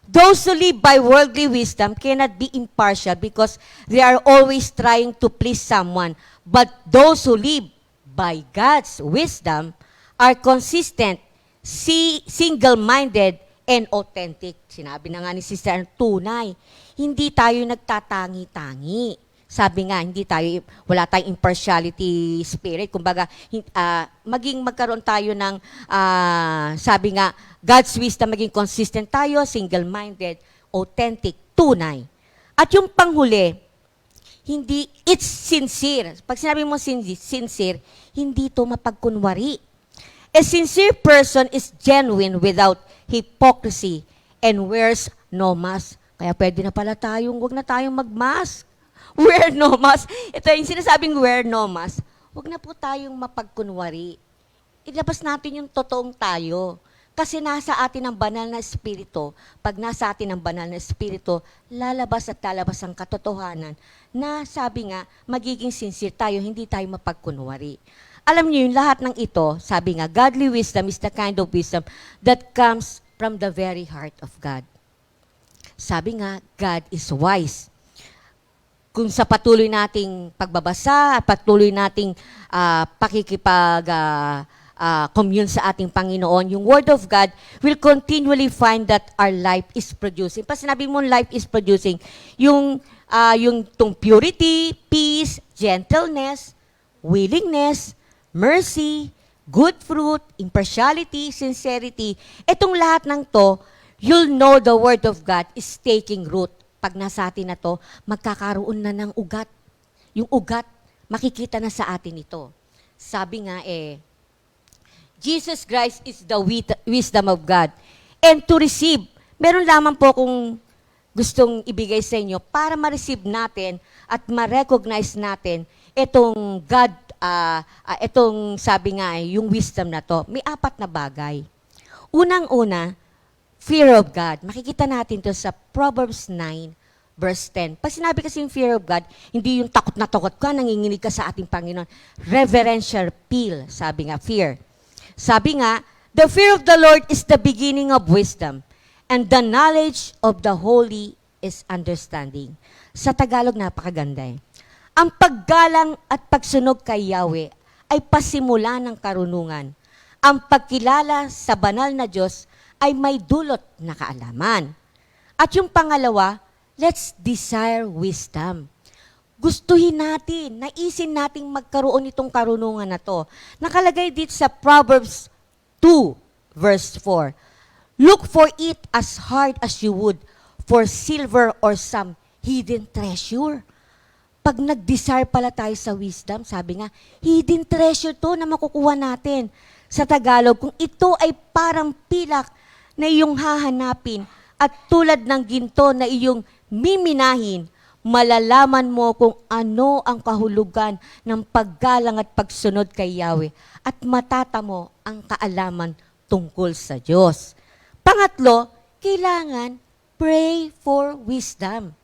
Those who live by worldly wisdom cannot be impartial because they are always trying to please someone. But those who live by God's wisdom are consistent, single-minded, and authentic. Sinabi na nga ni Sister, tunay. Hindi tayo nagtatangi-tangi. Sabi nga, wala tayong impartiality spirit. Kumbaga, maging magkaroon tayo ng, sabi nga, God's wisdom, maging consistent tayo, single-minded, authentic, tunay. At yung panghuli, it's sincere. Pag sinabi mo sincere, hindi to mapagkunwari. A sincere person is genuine without hypocrisy and wears no mask. Kaya pwede na pala wag na tayong mag-mask. Wear no mask. Ito yung sinasabing wear no mask. Wag na po tayong mapagkunwari. Ilabas natin yung totoong tayo. Kasi nasa atin ang banal na espiritu. Pag nasa atin ang banal na espiritu, lalabas at lalabas ang katotohanan na sabi nga, magiging sincere tayo, hindi tayo mapagkunwari. Alam niyo yung lahat ng ito, sabi nga, godly wisdom is the kind of wisdom that comes from the very heart of God. Sabi nga, God is wise. Kung sa patuloy nating pagbabasa, patuloy nating commune sa ating Panginoon, yung Word of God will continually find that our life is producing. Pag sinabi mo life is producing, yung purity, peace, gentleness, willingness, mercy, good fruit, impartiality, sincerity, itong lahat ng to, you'll know the Word of God is taking root. Pag nasa atin na to, magkakaroon na ng ugat. Yung ugat, makikita na sa atin ito. Sabi nga Jesus Christ is the wisdom of God. And to receive, meron lamang po kung gustong ibigay sa inyo para ma-receive natin at ma-recognize natin itong God, itong sabi nga yung wisdom na to. May 4 na bagay. Unang-una, fear of God. Makikita natin to sa Proverbs 9, verse 10. Pag sinabi kasi yung fear of God, hindi yung takot na takot ka, nanginginig ka sa ating Panginoon. Reverential feel, sabi nga, fear. Sabi nga, the fear of the Lord is the beginning of wisdom, and the knowledge of the holy is understanding. Sa Tagalog, napakaganda . Ang paggalang at pagsunog kay Yahweh ay pasimula ng karunungan. Ang pagkilala sa banal na Diyos ay may dulot na kaalaman. At yung pangalawa, let's desire wisdom. Gustuhin natin, naisin nating magkaroon itong karunungan na to. Nakalagay dito sa Proverbs 2, verse 4. Look for it as hard as you would for silver or some hidden treasure. Pag nag-desire pala tayo sa wisdom, sabi nga, hidden treasure to na makukuha natin. Sa Tagalog, kung ito ay parang pilak na iyong hahanapin at tulad ng ginto na iyong miminahin, malalaman mo kung ano ang kahulugan ng paggalang at pagsunod kay Yahweh at matatamo ang kaalaman tungkol sa Diyos. Pangatlo, kailangan pray for wisdom.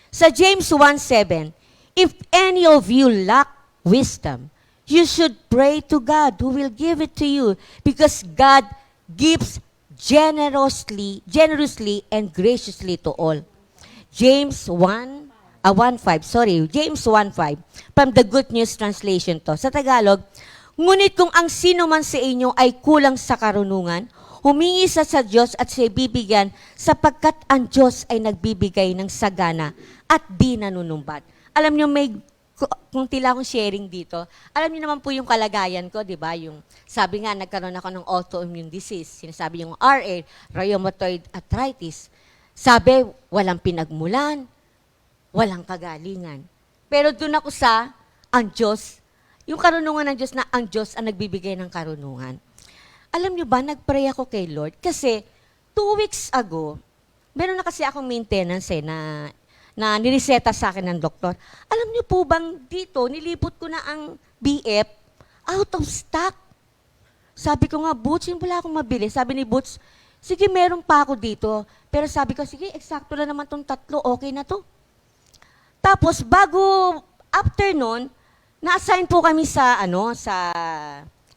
Sa James 1:7, if any of you lack wisdom, you should pray to God who will give it to you because God gives generously and graciously to all. James 1:5, sorry, James 1:5, from the Good News Translation to. Sa Tagalog, ngunit kung ang sino man sa inyo ay kulang sa karunungan, humingi sa Diyos at siya bibigyan sapagkat ang Diyos ay nagbibigay ng sagana at di nanunumbat. Alam niyo, may kung tila akong sharing dito, alam niyo naman po yung kalagayan ko, di ba? Yung sabi nga, nagkaroon ako ng autoimmune disease. Sinasabi yung RA, rheumatoid arthritis. Sabi, walang pinagmulan, walang kagalingan. Pero doon ako sa ang Diyos, yung karunungan ng Diyos na ang Diyos ang nagbibigay ng karunungan. Alam niyo ba, nagpray ako kay Lord kasi 2 weeks ago, meron na kasi akong maintenance na nireseta sa akin ng doktor. Alam niyo po bang dito, nilipot ko na ang BF out of stock. Sabi ko nga, Boots, yun wala akong mabili. Sabi ni Boots, sige, meron pa ako dito. Pero sabi ko, sige, eksakto na naman tong 3, okay na to. Tapos, after nun, na-assign po kami sa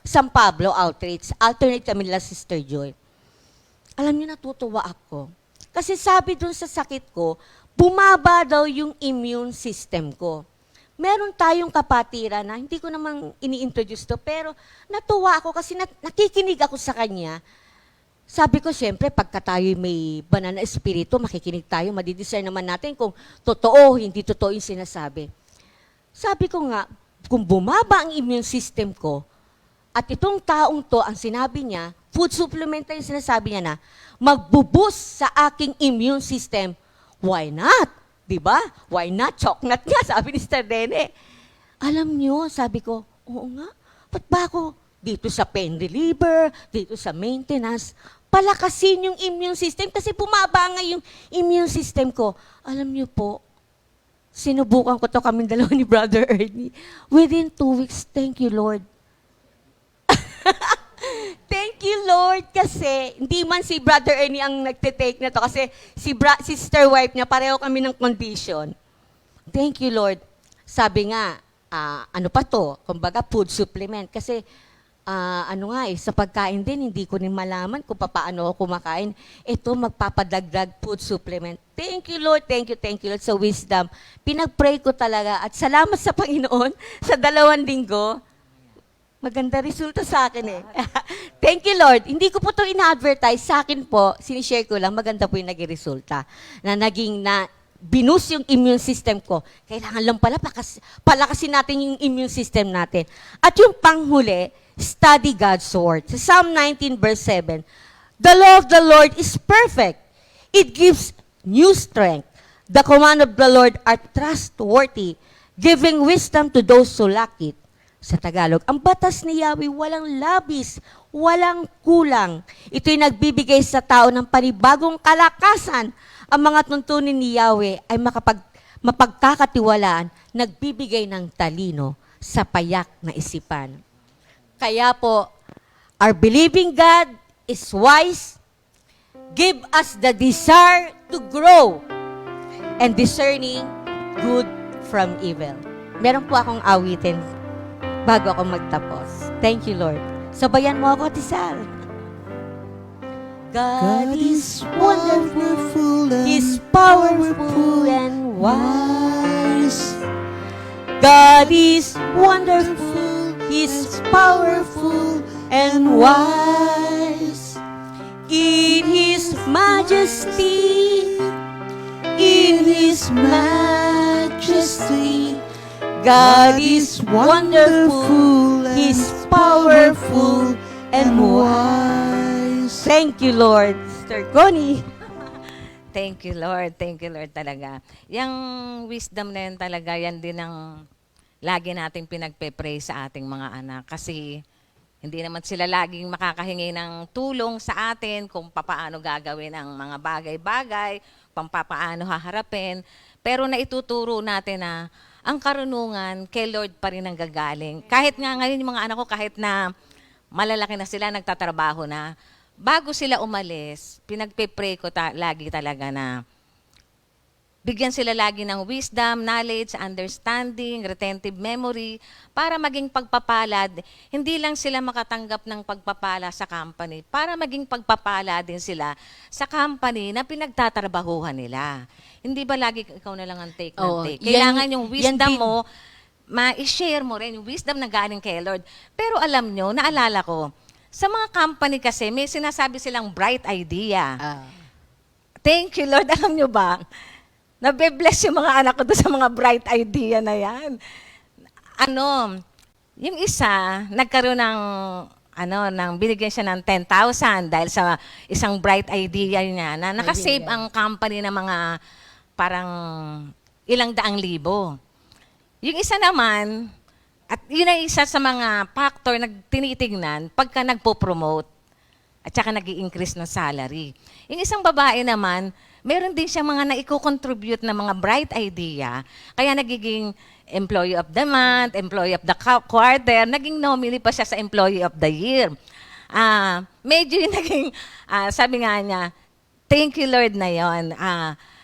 San Pablo Outreach. Alternate kami nila Sister Joy. Alam niyo, natutuwa ako. Kasi sabi dun sa sakit ko, bumaba daw yung immune system ko. Meron tayong kapatiran na hindi ko namang ini-introduce to, pero natuwa ako kasi nakikinig ako sa kanya. Sabi ko, siyempre, pagka tayo may banana espiritu, makikinig tayo, madidiscern naman natin kung totoo, hindi totoo yung sinasabi. Sabi ko nga, kung bumaba ang immune system ko, at itong taong to, ang sinabi niya, food supplement na yung sinasabi niya na, magbuboost sa aking immune system, why not? Diba? Why not? Choknat nga, sabi ni Sister Dene. Alam niyo, sabi ko, oo nga, ba't ba ako dito sa pain reliever, dito sa maintenance, palakasin yung immune system kasi bumaba nga yung immune system ko. Alam niyo po, sinubukan ko to kaming dalawa ni Brother Ernie. Within 2 weeks, thank you, Lord. Thank you, Lord, kasi hindi man si Brother Ernie ang nagtitake na to kasi si sister wife niya, pareho kami ng condition. Thank you, Lord. Sabi nga, ano pa to? Kumbaga, food supplement. Kasi, sa pagkain din, hindi ko rin malaman kung paano ako kumakain. Ito, magpapadagdag food supplement. Thank you, Lord. Thank you, Lord, sa wisdom. Pinag-pray ko talaga. At salamat sa Panginoon sa 2 linggo. Maganda resulta sa akin eh. Thank you, Lord. Hindi ko po ito ina-advertise. Sa akin po, sinishare ko lang, maganda po yung naging resulta. Binus yung immune system ko. Kailangan lang pala palakasin natin yung immune system natin. At yung panghuli, study God's word. Sa Psalm 19 verse 7, the law of the Lord is perfect. It gives new strength. The command of the Lord are trustworthy, giving wisdom to those who lack it. Sa Tagalog, ang batas ni Yahweh walang labis, walang kulang. Ito'y nagbibigay sa tao ng panibagong kalakasan. Ang mga tuntunin ni Yahweh ay mapagkakatiwalaan, nagbibigay ng talino sa payak na isipan. Kaya po, our believing God is wise, give us the desire to grow, and discerning good from evil. Meron po akong awitin bago ako magtapos. Thank you, Lord. Sabayan mo ako, Tisal. God is wonderful, He's powerful and wise. God is wonderful, He's powerful and wise. In His majesty, in His majesty, God is wonderful, He's powerful and wise. Thank you, Lord. Sister Connie. Thank you, Lord. Thank you, Lord talaga. Yung wisdom na yun talaga, yan din ang lagi nating pinagpe-pray sa ating mga anak. Kasi hindi naman sila laging makakahingi ng tulong sa atin kung papaano gagawin ang mga bagay-bagay, kung papaano haharapin. Pero naituturo natin na ang karunungan kay Lord pa rin ang gagaling. Kahit nga ngayon yung mga anak ko, kahit na malalaki na sila, nagtatrabaho na, bago sila umalis, pinagpe-pray ko lagi talaga na bigyan sila lagi ng wisdom, knowledge, understanding, retentive memory, para maging pagpapalad. Hindi lang sila makatanggap ng pagpapala sa company, para maging pagpapala din sila sa company na pinagtatrabahuhan nila. hindi ba lagi ikaw na lang ang take ng Oo. take? Yan- Kailangan yung yan wisdom din. mo, ma-share mo rin yung wisdom na galing kay Lord. Pero alam nyo, naalala ko, sa mga company kasi, may sinasabi silang bright idea. Thank you, Lord. Alam nyo ba, nabe-bless yung mga anak ko doon sa mga bright idea na yan. Yung isa, nagkaroon ng binigyan siya ng 10,000 dahil sa isang bright idea niya na nakasave ang company ng mga parang ilang daang libo. Yung isa naman, at yun ay isa sa mga factor na tinitignan pagka nagpo-promote at saka nag-i-increase ng salary. Yung isang babae naman, meron din siya mga naiko-contribute na mga bright idea, kaya nagiging employee of the month, employee of the quarter, naging nominee pa siya sa employee of the year. Medyo yung naging, sabi nga niya, thank you Lord na yon.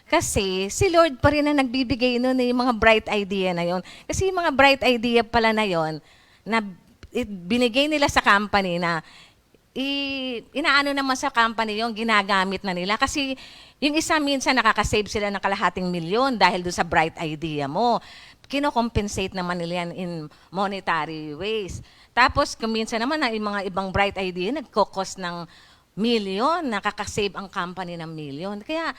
Kasi si Lord pa rin na nagbibigay nun yung mga bright idea na yon. Kasi yung mga bright idea pala na yon, na binigay nila sa company na inaano naman sa company yung ginagamit na nila. Kasi yung isa minsan nakakasave sila ng kalahating milyon dahil doon sa bright idea mo. Kino-compensate naman nila yan in monetary ways. Tapos kung minsan naman yung mga ibang bright idea nagko-cost ng milyon, nakakasave ang company ng milyon. Kaya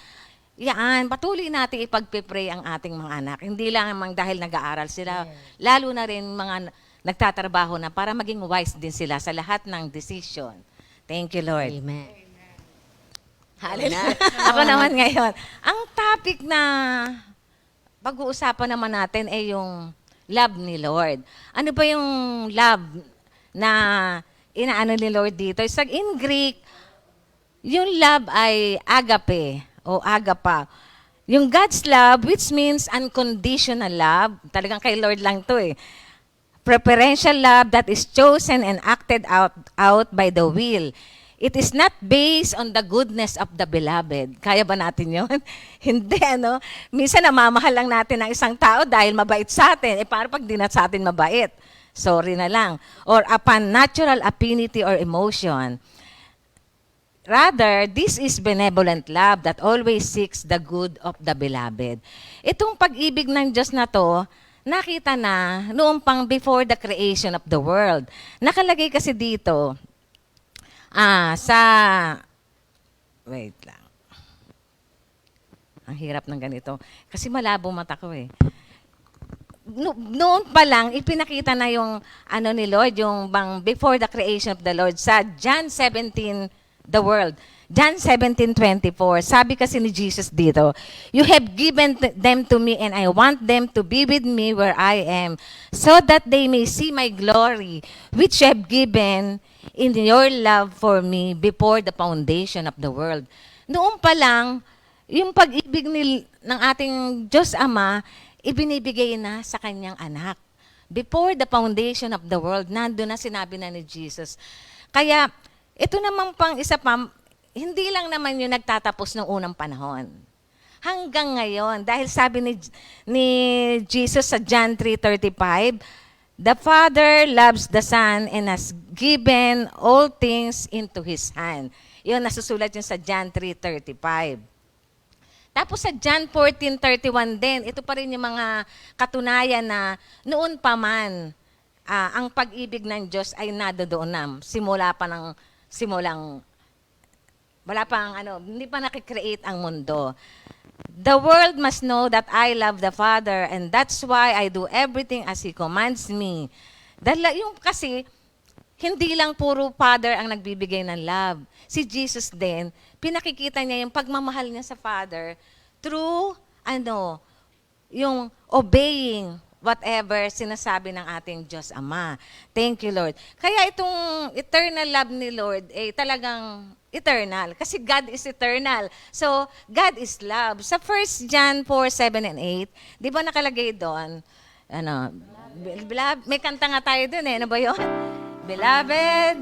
yan, patuloy natin ipagpipray ang ating mga anak. Hindi lang naman dahil nag-aaral sila, lalo na rin mga nagtatrabaho na para maging wise din sila sa lahat ng decision. Thank you, Lord. Amen. Hallelujah. Ako naman ngayon. Ang topic na pag-uusapan naman natin ay yung love ni Lord. Ano ba yung love na inaano ni Lord dito? In Greek, yung love ay agape o agapa. Yung God's love, which means unconditional love, talagang kay Lord lang to eh. Preferential love that is chosen and acted out by the will. It is not based on the goodness of the beloved. Kaya ba natin yun? Hindi, ano? Minsan namamahal lang natin ang isang tao dahil mabait sa atin. Para pag di na sa atin mabait, sorry na lang. Or upon natural affinity or emotion. Rather, this is benevolent love that always seeks the good of the beloved. Itong pag-ibig ng Diyos na to, nakita na noong pang before the creation of the world. Nakalagay kasi dito, wait lang. Ang hirap ng ganito. Kasi malabo mata ko eh. Noon pa lang, ipinakita na yung ni Lord, yung bang before the creation of the Lord sa John 17, the world. John 17:24. Sabi kasi ni Jesus dito, you have given them to me and I want them to be with me where I am, so that they may see my glory, which you have given in your love for me before the foundation of the world. Noon pa lang, yung pag-ibig ng ating Diyos Ama, ibinibigay na sa kanyang anak. Before the foundation of the world, nandun na sinabi na ni Jesus. Kaya, ito naman pang isa pa, hindi lang naman yung nagtatapos ng unang panahon. Hanggang ngayon, dahil sabi ni Jesus sa John 3:35, the Father loves the Son and has given all things into His hand. Yun, nasusulat yun sa John 3:35. Tapos sa John 14:31 din, ito pa rin yung mga katunayan na noon pa man, ang pag-ibig ng Diyos ay nadoon na. Wala pang hindi pa nakikreate ang mundo. The world must know that I love the Father and that's why I do everything as He commands me. Dahil yung kasi, hindi lang puro Father ang nagbibigay ng love. Si Jesus din, pinakikita niya yung pagmamahal niya sa Father through, yung obeying whatever sinasabi ng ating Diyos Ama. Thank you, Lord. Kaya itong eternal love ni Lord, talagang eternal. Kasi God is eternal. So, God is love. Sa 1 John 4:7 and 8, di ba nakalagay doon, may kanta nga tayo doon eh. Ano ba yun? Beloved,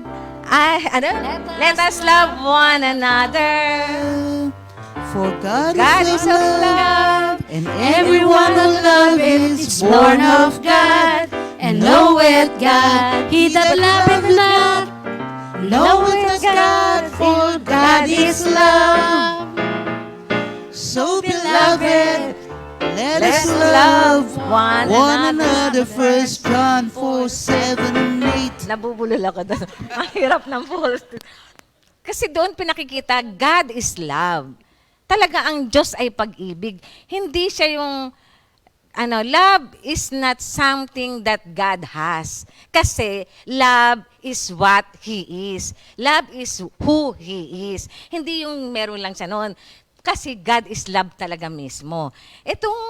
let us love one another. For God is of love, and Everyone who loveth is born of God, and knoweth God. He that loveth not, knoweth God, for God is love. so beloved, let us love one another. 1 John 4:7 and 8. Nabubulol ako doon. Mahirap ng full. Kasi doon pinakikita, God is love. Talaga ang Diyos ay pag-ibig. Hindi siya yung, love is not something that God has. Kasi love is what He is. Love is who He is. Hindi yung meron lang siya noon. Kasi God is love talaga mismo. Itong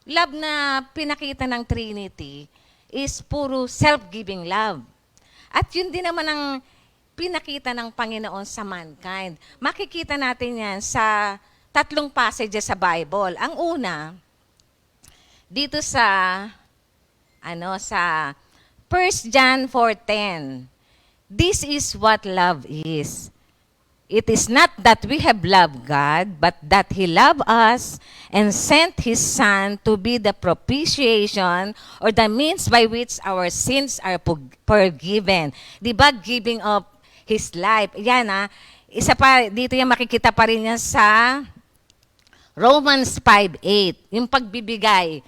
love na pinakita ng Trinity is puro self-giving love. At yun din naman ang pinakita ng Panginoon sa mankind. Makikita natin yan sa 3 passages sa Bible. Ang una, dito sa 1 John 4:10. This is what love is. It is not that we have loved God, but that He loved us and sent His Son to be the propitiation or the means by which our sins are forgiven. Diba? Giving up His life. Yan isa pa, dito yung makikita pa rin yan sa Romans 5:8. Yung pagbibigay.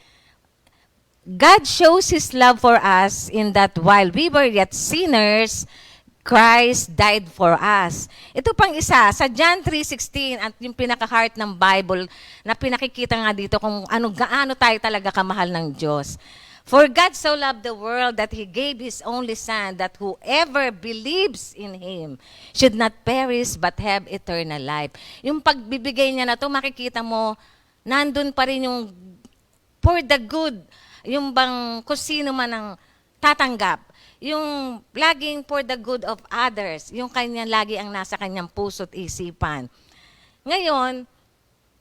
God shows His love for us in that while we were yet sinners, Christ died for us. Ito pang isa, sa John 3:16, at yung pinaka-heart ng Bible, na pinakikita nga dito kung gaano tayo talaga kamahal ng Diyos. For God so loved the world that He gave His only Son, that whoever believes in Him should not perish but have eternal life. Yung pagbibigay niya na to, makikita mo, nandun pa rin yung for the good, yung bang kung sino man ang tatanggap. Yung laging for the good of others, yung kanya lagi ang nasa kanyang puso't isipan. Ngayon,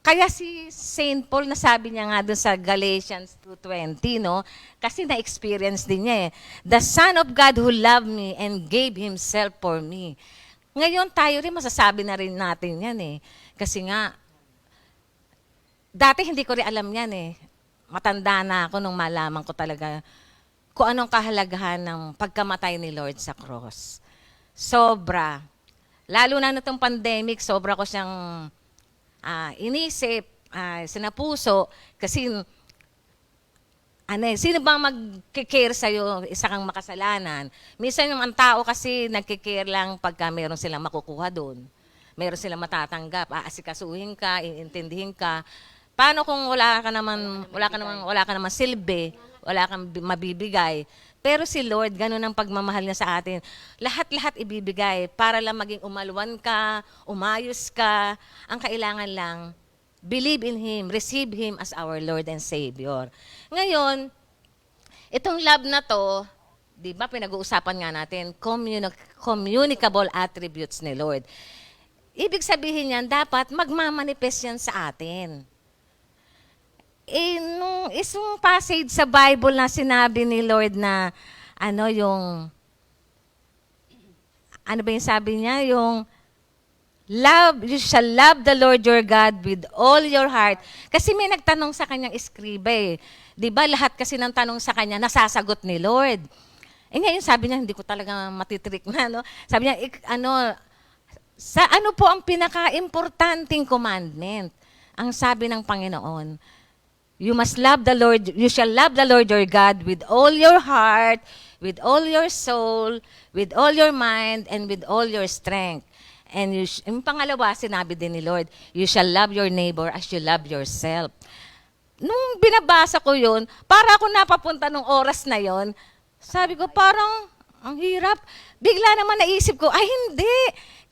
kaya si Saint Paul, nasabi niya nga doon sa Galatians 2:20, no? Kasi na-experience din niya The Son of God who loved me and gave Himself for me. Ngayon, tayo rin masasabi na rin natin yan Kasi nga, dati hindi ko rin alam yan Matanda na ako nung malaman ko talaga kung anong kahalagahan ng pagkamatay ni Lord sa cross. Sobra. Lalo na nitong pandemic, sobra ko siyang inisip, sinapuso, kasi sino bang mag-care sa'yo, isa kang makasalanan? Minsan yung ang tao kasi nag-care lang pagka meron silang makukuha doon. Meron silang matatanggap, aasikasuhin ka, iintindihin ka. Paano kung wala ka naman silbi, wala kang mabibigay? Pero si Lord, ganun ang pagmamahal niya sa atin. Lahat-lahat ibibigay para lang maging umalwan ka, umayos ka. Ang kailangan lang, believe in Him, receive Him as our Lord and Savior. Ngayon, itong love na to, di ba pinag-uusapan nga natin, communicable attributes ni Lord. Ibig sabihin yan, dapat magmamanifest yan sa atin. Nung isang passage sa Bible na sinabi ni Lord na, yung sabi niya? Yung, you shall love the Lord your God with all your heart. Kasi may nagtanong sa kanyang eskriba Di ba lahat kasi ng tanong sa kanya, nasasagot ni Lord. Ngayon sabi niya, hindi ko talaga matitrik na, no? Sabi niya, ano po ang pinaka-importanting commandment? Ang sabi ng Panginoon, you shall love the Lord your God with all your heart, with all your soul, with all your mind, and with all your strength. And yung pangalawa, sinabi din ni Lord, you shall love your neighbor as you love yourself. Nung binabasa ko yun, para ako napapunta nung oras na yon, sabi ko, parang ang hirap. Bigla naman naisip ko, hindi.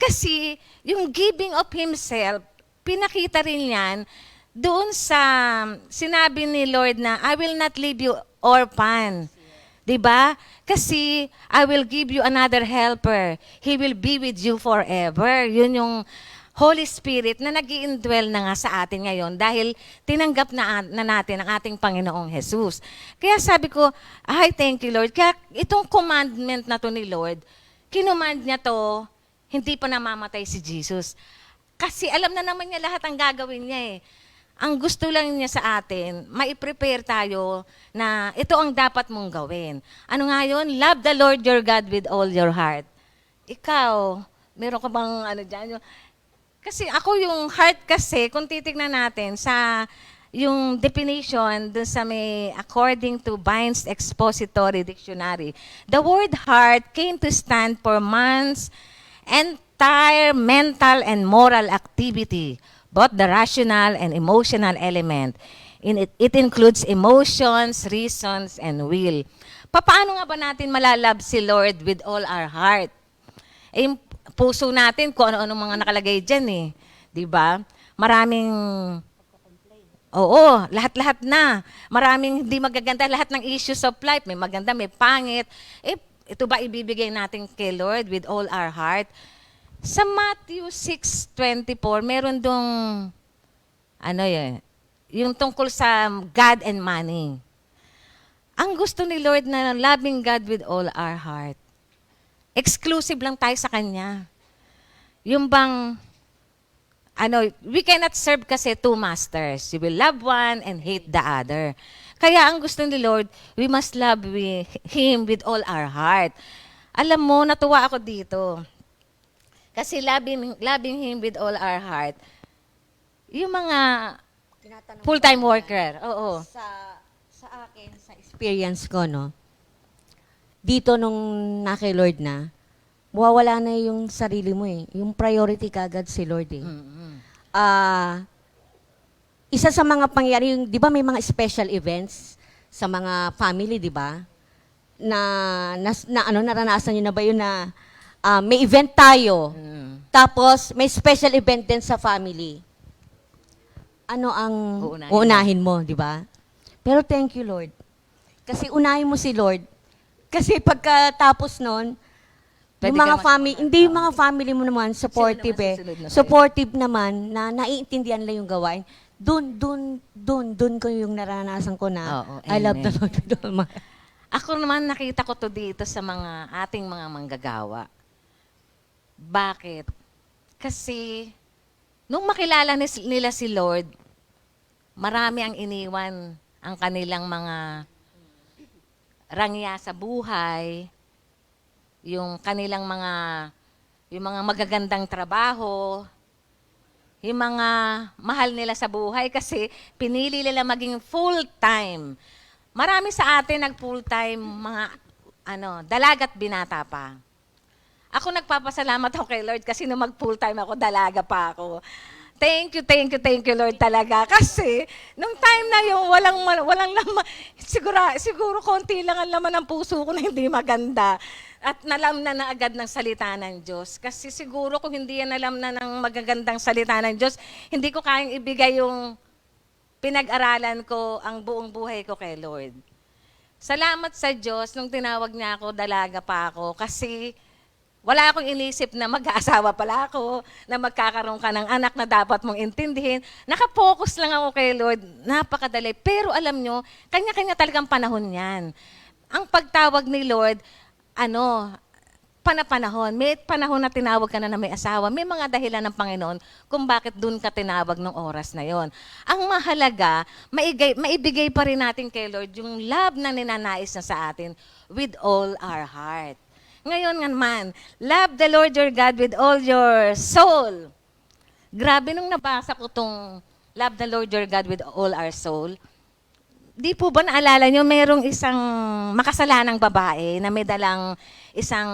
Kasi yung giving of Himself, pinakita rin yan, doon sa sinabi ni Lord na, I will not leave you orphan. Diba? Kasi I will give you another helper. He will be with you forever. Yun yung Holy Spirit na nag-i-indwell na nga sa atin ngayon dahil tinanggap na natin ang ating Panginoong Jesus. Kaya sabi ko, thank you Lord. Kaya itong commandment na to ni Lord, kinumand niya to, hindi pa namamatay si Jesus. Kasi alam na naman niya lahat ang gagawin niya Ang gusto lang niya sa atin, mai-prepare tayo na ito ang dapat mong gawin. Ano nga yun? Love the Lord your God with all your heart. Ikaw, meron ka bang dyan? Kasi ako yung heart kasi, kung titignan natin sa yung definition dun sa may according to Vine's Expository Dictionary, the word heart came to stand for man's entire mental and moral activity, both the rational and emotional element. It includes emotions, reasons, and will. Paano nga ba natin malalove si Lord with all our heart? Eh, yung puso natin, kung ano-ano mga nakalagay dyan eh. Di ba? Maraming, oo, lahat-lahat na. Maraming hindi magaganda, lahat ng issues of life. May maganda, may pangit. Eh, ito ba ibibigay natin kay Lord with all our heart? Sa Matthew 6:24, meron dong, ano yun, yung tungkol sa God and money. Ang gusto ni Lord na loving God with all our heart. Exclusive lang tayo sa Kanya. Yung bang, we cannot serve kasi two masters. You will love one and hate the other. Kaya ang gusto ni Lord, we must love Him with all our heart. Alam mo, natuwa ako dito. Kasi loving Him with all our heart, yung mga full-time worker, oo. Sa akin, sa experience ko, no, dito nung na kay Lord na, mawawala na yung sarili mo eh. Yung priority kagad si Lord eh. Isa sa mga pangyayari, yung, di ba may mga special events sa mga family, di ba? Naranasan nyo na ba yun na may event tayo, tapos may special event din sa family. Ano ang uunahin mo, di ba? Pero thank you, Lord. Kasi unahin mo si Lord. Kasi pagkatapos nun, yung mga family, hindi yung mga family mo naman, supportive eh. Supportive naman, na naiintindihan lang yung gawain. Doon ko yung naranasan ko na, I love the Lord with all my. Ako naman nakita ko to dito sa mga ating mga manggagawa. Bakit? Kasi, nung makilala nila si Lord, marami ang iniwan ang kanilang mga rangya sa buhay, yung kanilang yung mga magagandang trabaho, yung mga mahal nila sa buhay kasi pinili nila maging full-time. Marami sa atin nag-full-time, mga dalaga at binata pa. Ako nagpapasalamat ako kay Lord kasi nung mag-full-time ako, dalaga pa ako. Thank you, Lord talaga. Kasi, nung time na yung walang laman, siguro konti lang ang laman ng puso ko na hindi maganda. At nalam na agad ng salita ng Diyos. Kasi siguro kung hindi yan alam na ng magagandang salita ng Diyos, hindi ko kayang ibigay yung pinag-aralan ko ang buong buhay ko kay Lord. Salamat sa Diyos nung tinawag niya ako, dalaga pa ako. Kasi wala akong inisip na mag-aasawa pala ako, na magkakaroon ka ng anak na dapat mong intindihin. Nakapokus lang ako kay Lord, napakadali. Pero alam nyo, kanya-kanya talagang panahon yan. Ang pagtawag ni Lord, panapanahon. May panahon na tinawag ka na may asawa. May mga dahilan ng Panginoon kung bakit dun ka tinawag ng oras na yon. Ang mahalaga, maibigay pa rin natin kay Lord yung love na ninanais na sa atin with all our heart. Ngayon naman, love the Lord your God with all your soul. Grabe nung nabasa ko tong love the Lord your God with all our soul. Di po ba naalala nyo, mayroong isang makasalanang babae na may dalang isang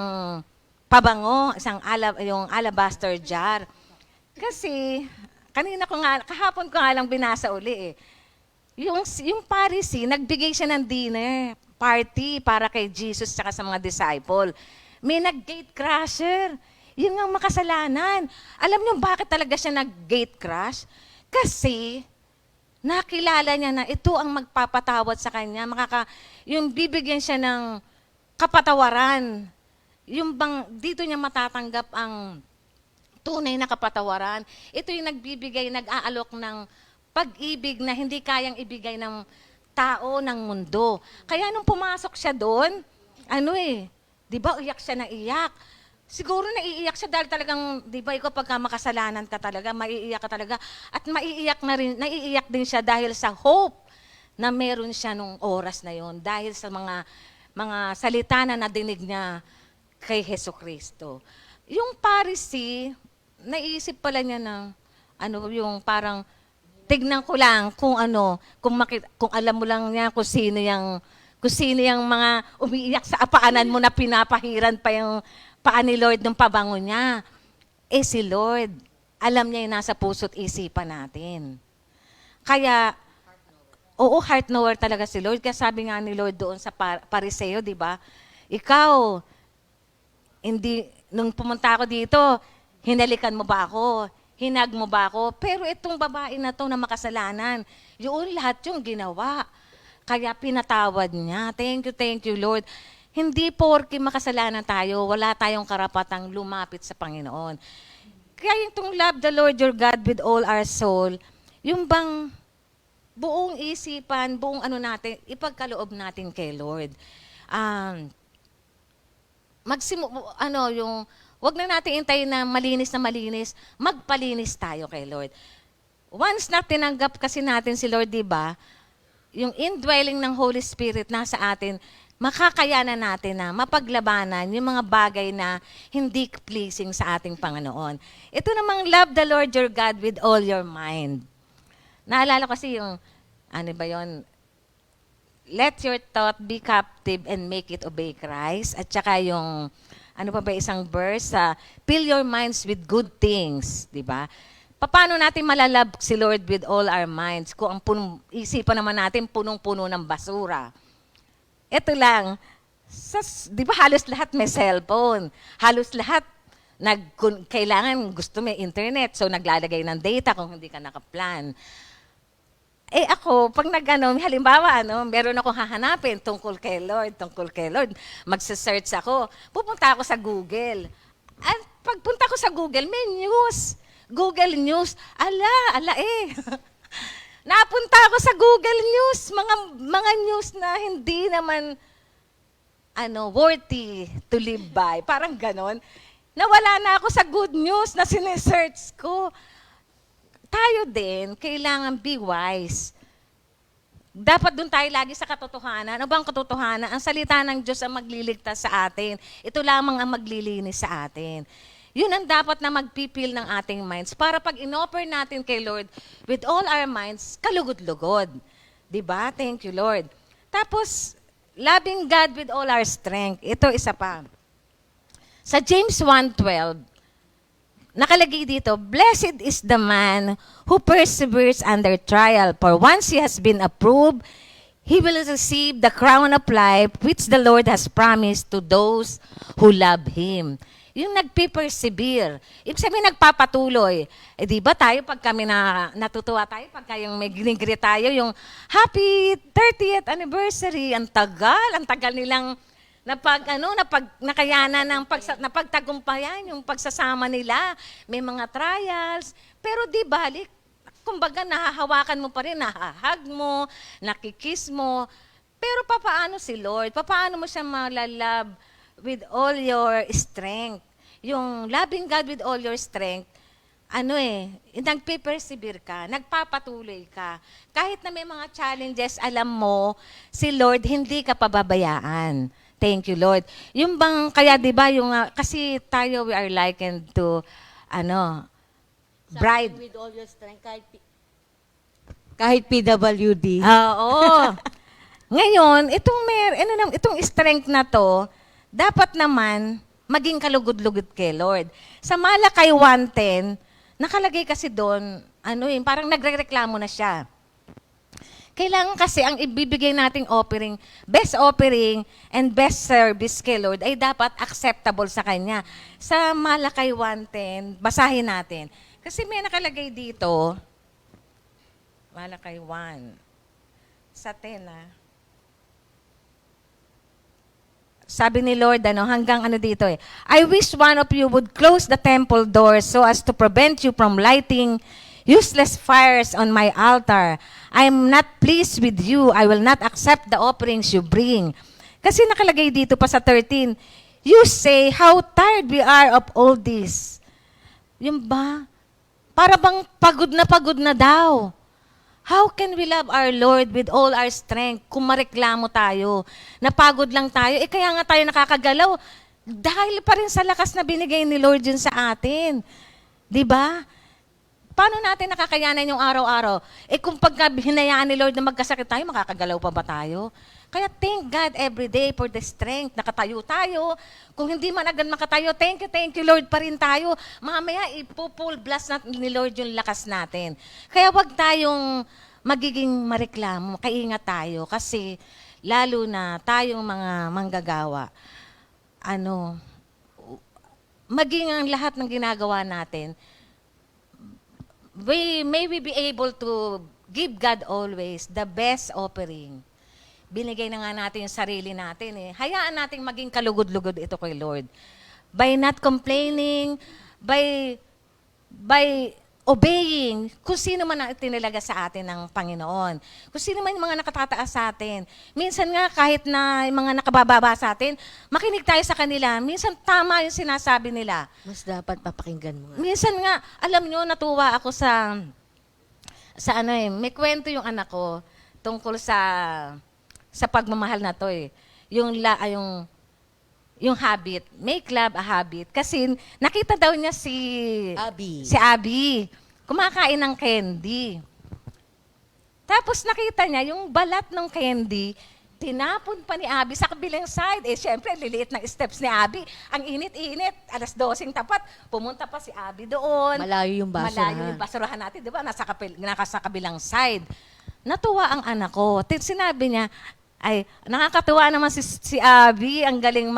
pabango, yung alabaster jar. Kasi, kahapon ko nga lang binasa uli eh. Yung Pharisee, nagbigay siya ng dinner party para kay Jesus at sa mga disciple. May nag-gate crasher. Yun nga makasalanan. Alam niyo bakit talaga siya nag-gate crash? Kasi nakilala niya na ito ang magpapatawad sa kanya. Yung bibigyan siya ng kapatawaran. Yung dito niya matatanggap ang tunay na kapatawaran. Ito yung nag-aalok ng pag-ibig na hindi kayang ibigay ng tao ng mundo. Kaya nung pumasok siya doon, di ba iyak siya na iyak. Siguro naiiyak siya dahil talagang, di ba ikaw pagka makasalanan ka talaga, maiiyak ka talaga. At naiiyak din siya dahil sa hope na meron siya nung oras na yon, dahil sa mga salita na nadinig niya kay Jesucristo. Yung Pharisee, naisip pala niya na, yung parang, tignan ko lang kung kung alam mo lang niya kung sino yung mga umiiyak sa apaanan mo na pinapahiran pa yung paa ni Lord ng pabango niya. Si Lord, alam niya yung nasa puso't isipan natin. Kaya, heart knower talaga si Lord. Kaya sabi nga ni Lord doon sa Pariseo, di ba? Ikaw, nung pumunta ako dito, hinalikan mo ba ako? Hinag mo ba ako? Pero itong babae na to na makasalanan, yun lahat yung ginawa. Kaya pinatawad niya. Thank you, Lord. Hindi porke makasalanan tayo, wala tayong karapatang lumapit sa Panginoon. Kaya itong love the Lord your God with all our soul, yung bang buong isipan, buong natin, ipagkaloob natin kay Lord. Wag na natin intayin na malinis, magpalinis tayo kay Lord. Once na tinanggap kasi natin si Lord, di ba, yung indwelling ng Holy Spirit nasa atin, makakayanan natin na mapaglabanan yung mga bagay na hindi pleasing sa ating Panginoon. Ito namang love the Lord your God with all your mind. Naalala ko kasi yung, let your thought be captive and make it obey Christ. At saka yung, isang verse, fill your minds with good things, di ba? Paano natin malalab si Lord with all our minds kung ang isipan naman natin punong-puno ng basura? Ito lang, di ba halos lahat may cellphone? Halos lahat kailangan gusto may internet, so naglalagay ng data kung hindi ka nakaplan. Ako, pag halimbawa, meron akong hahanapin tungkol kay Lord, magsa-search ako, pupunta ako sa Google. At pagpunta ko sa Google, may news. Google News. Napunta ako sa Google News, mga news na hindi naman worthy to live by. Parang ganon. Nawala na ako sa good news na sinesearch ko. Tayo din, kailangan be wise. Dapat doon tayo lagi sa katotohanan. Ano bang katotohanan? Ang salita ng Diyos ang magliligtas sa atin. Ito lamang ang maglilinis sa atin. Yun ang dapat na magpipil ng ating minds para pag inoffer natin kay Lord with all our minds, kalugod-lugod. Diba? Thank you, Lord. Tapos, loving God with all our strength. Ito, isa pa. Sa James 1:12, nakalagay dito, blessed is the man who perseveres under trial, for once he has been approved, he will receive the crown of life which the Lord has promised to those who love Him. Yung nagpe-persevere, ibig sabihin nagpapatuloy. Di ba tayo pag kami natutuwa tayo, pagka yung may ginigri tayo, yung happy 30th anniversary, ang tagal nilang nakayanan ng napagtagumpayan yung pagsasama nila. May mga trials, pero di balik, kumbaga nahahawakan mo pa rin, nahahag mo, nakikiss mo. Pero papaano si Lord? Papaano mo siya malalab with all your strength? Yung loving God with all your strength, nagpe-persevere ka, nagpapatuloy ka. Kahit na may mga challenges, alam mo, si Lord, hindi ka pababayaan. Thank you, Lord. Yung bang, kaya di ba, kasi tayo, we are likened to, bride. With all your strength, kahit PWD. Oo. Ngayon, itong strength na to, dapat naman, maging kalugod-lugod kay Lord. Sa Malakay 1:10, nakalagay kasi doon, parang nagre-reklamo na siya. Kailangan kasi ang ibibigay nating best offering and best service kay Lord ay dapat acceptable sa Kanya. Sa Malakay 1:10, basahin natin. Kasi may nakalagay dito, Malakay 1, sa 10 Sabi ni Lord, hanggang dito I wish one of you would close the temple doors so as to prevent you from lighting useless fires on my altar. I am not pleased with you. I will not accept the offerings you bring. Kasi nakalagay dito pa sa 13, you say how tired we are of all this. Yung ba? Para bang pagod na daw. How can we love our Lord with all our strength kung mareklamo tayo? Napagod lang tayo. Kaya nga tayo nakakagalaw dahil pa rin sa lakas na binigay ni Lord yun sa atin. 'Di ba? Paano natin nakakayanan yung araw-araw? Kung pagka hinayaan ni Lord na magkasakit tayo, makakagalaw pa ba tayo? Kaya thank God every day for the strength. Nakatayo tayo. Kung hindi man agad makatayo, thank you Lord pa rin tayo. Mamaya ipo-full blast ni Lord yung lakas natin. Kaya wag tayong magiging mareklamo. Kaingat tayo kasi lalo na tayong mga manggagawa, maging ang lahat ng ginagawa natin, may we be able to give God always the best offering. Binigay na nga natin yung sarili natin eh. Hayaan nating maging kalugod-lugod ito kay Lord. By not complaining, by obeying kung sino man ang itinilaga sa atin ng Panginoon. Kung sino man yung mga nakatataas sa atin. Minsan nga kahit na yung mga nakabababa sa atin, makinig tayo sa kanila. Minsan tama yung sinasabi nila. Mas dapat papakinggan mo nga. Minsan nga, alam nyo, natuwa ako sa may kwento yung anak ko tungkol sa pagmamahal na to eh. Yung habit, make love a habit. Kasi nakita daw niya si Abby, kumakain ng candy. Tapos nakita niya yung balat ng candy, tinapon pa ni Abby sa kabilang side. Syempre, liliit ng steps ni Abby. Ang init-init, 12:00 tapat, pumunta pa si Abby doon. Malayo yung basurahan. Malayo yung basurahan natin, di ba? Nasa kabilang side. Natuwa ang anak ko. Sinabi niya, ay, nakakatuwa naman si Abby, ang galing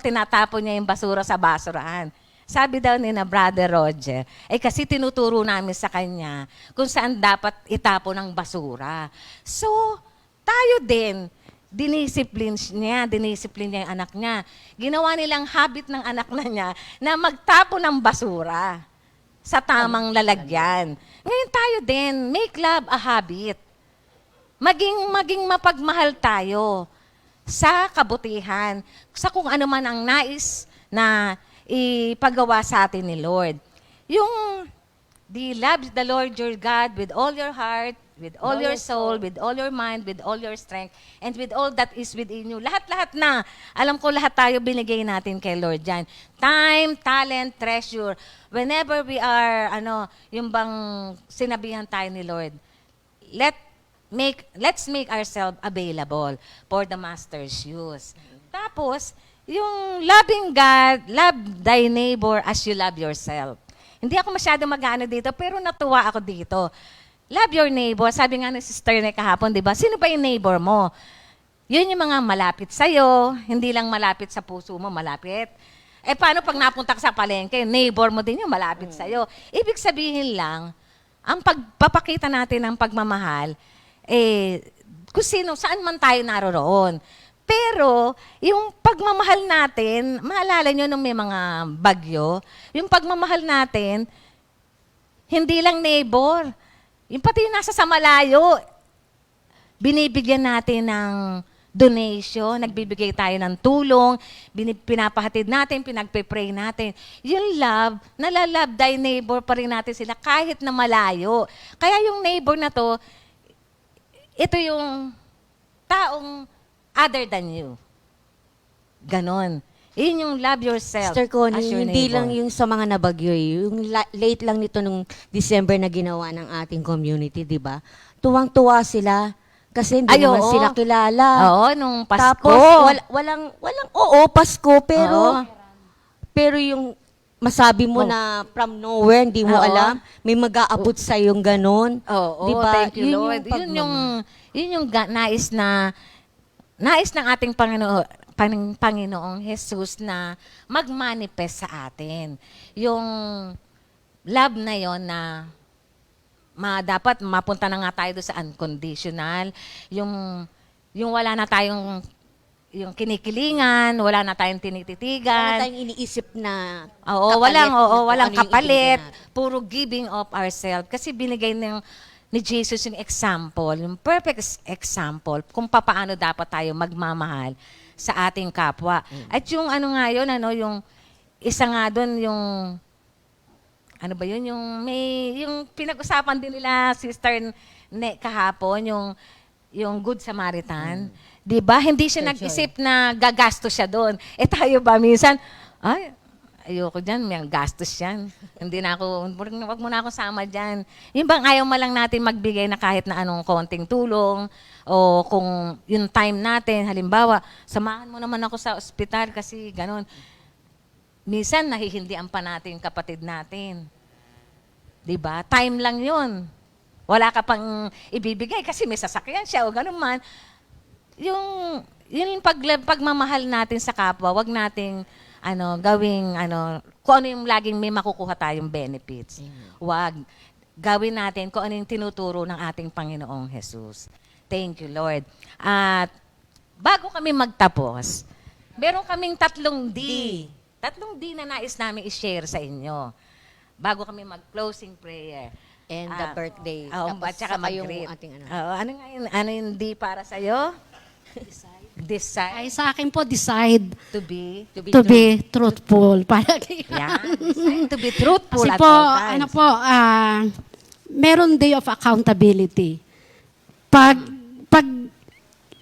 tinatapon niya yung basura sa basurahan. Sabi daw ni na Brother Roger, kasi tinuturo namin sa kanya kung saan dapat itapon ang basura. So, tayo din, dinisiplin niya yung anak niya. Ginawa nilang habit ng anak na niya na magtapon ng basura sa tamang lalagyan. Ngayon tayo din, make love a habit. Maging mapagmahal tayo sa kabutihan, sa kung ano man ang nais na ipagawa sa atin ni Lord. Yung love the Lord your God with all your heart, with all your soul, with all your mind, with all your strength, and with all that is within you. Lahat-lahat na. Alam ko lahat tayo binigay natin kay Lord dyan. Time, talent, treasure. Whenever we are, yung bang sinabihan tayo ni Lord, let's make ourselves available for the Master's use. Tapos, yung loving God, love thy neighbor as you love yourself. Hindi ako masyado mag-ano dito, pero natuwa ako dito. Love your neighbor. Sabi nga ni Sister Nay kahapon, di ba? Sino ba yung neighbor mo? Yun yung mga malapit sa'yo, hindi lang malapit sa puso mo, malapit. Paano pag napunta ka sa palengke, neighbor mo din yung malapit sa'yo. Ibig sabihin lang, ang pagpapakita natin ng pagmamahal, kung saan man tayo naroroon. Pero, yung pagmamahal natin, maalala nyo nung may mga bagyo, yung pagmamahal natin, hindi lang neighbor. Yung pati yung nasa sa malayo, binibigyan natin ng donation, nagbibigay tayo ng tulong, pinapahatid natin, pinagpe-pray natin. Yung love, nalalove thy neighbor pa rin natin sila kahit na malayo. Kaya yung neighbor na to, ito yung taong other than you. Ganon. Yun yung love yourself Sister Connie, as your hindi neighbor. lang yung sa mga nabagyo, yung late lang nito nung December na ginawa ng ating community, di ba? Tuwang-tuwa sila kasi hindi naman oo. sila kilala. Oo, nung Pasko. Tapos, walang, Pasko, pero yung masabi mo na from nowhere, hindi mo Oo. alam, may mag-aabot sa yung ganon. Oo, Diba? thank you, Lord. Yun yung nais ng ating Panginoong Jesus na mag-manifest sa atin. Yung love na yon na dapat mapunta na nga tayo doon sa unconditional. Yung wala na tayong yung kinikilingan, wala na tayong tinititigan. Wala tayong iniisip na Oo, kapalit walang na kung ano yung kapalit. ibigay natin. Puro giving of ourselves. Kasi binigay ni Jesus yung example, yung perfect example kung paano dapat tayo magmamahal sa ating kapwa. At yung yung isa nga doon, yung yung pinag-usapan din nila Sister kahapon, yung Good Samaritan. Di ba? Hindi siya nag-isip na gagasto siya doon. Tayo ba minsan, ayoko dyan, may gastos yan. Hindi na ako, wag mo na ako sama dyan. Yung bang ayaw mo lang natin magbigay na kahit na anong konting tulong, o kung yung time natin, halimbawa, samahan mo naman ako sa ospital kasi ganun. Minsan, nahihindian pa natin yung kapatid natin. 'Di ba? Time lang yun. Wala ka pang ibibigay kasi may sasakyan siya o ganun man. Yung pagmamahal natin sa kapwa, wag nating gawing kung ano yung laging may makukuha tayong benefits. Wag. Gawin natin kung ano yung tinuturo ng ating Panginoong Jesus. Thank you, Lord. At bago kami magtapos, meron kaming 3 D. 3 D na nais namin i-share sa inyo. Bago kami mag-closing prayer. And the birthday. At saka saka yung mag-greet. ating Ano nga yun? Ano yung D para sa'yo? Decide Ay, sa akin po, decide to be. to be truthful. Para Yan. Decide to be truthful Kasi at po, all times. meron day of accountability. Pag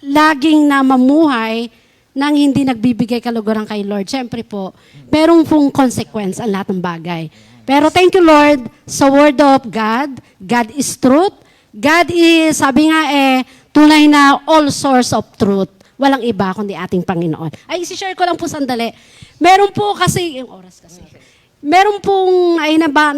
laging na mamuhay nang hindi nagbibigay kaluguran kay Lord, syempre po, merong pong consequence ang lahat ng bagay. Pero thank you, Lord, sa word of God. God is truth. God is, sabi nga tunay na all source of truth. Walang iba kundi ating Panginoon. Ay, isi-share ko lang po sandali. Meron po kasi, yung oras kasi, meron pong,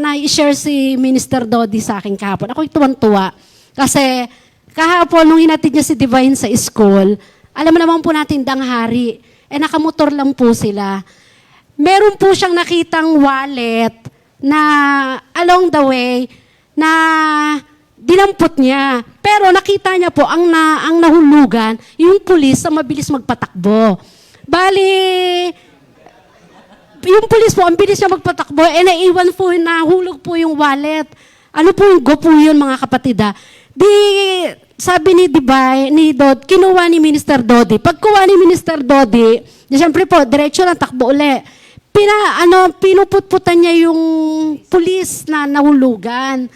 na-share si Minister Dodi sa akin kahapon. Ako'y tuwan-tuwa. Kasi, kahapon, nung hinatid niya si Divine sa school, alam mo naman po natin, danghari. Nakamotor lang po sila. Meron po siyang nakitang wallet na along the way, na dinampot niya. Pero nakita niya po, ang nahulugan, yung pulis na mabilis magpatakbo. Bali, yung pulis po, ang bilis niya magpatakbo, naiwan po, nahulog po yung wallet. Ano po yung go po yun, mga kapatid ha? Di, sabi ni Dibay, ni Dod, kinuha ni Minister Dodi. Pagkuha ni Minister Dodi, siyempre po, diretso lang, takbo uli. Pinuputputan niya yung pulis na nahulugan.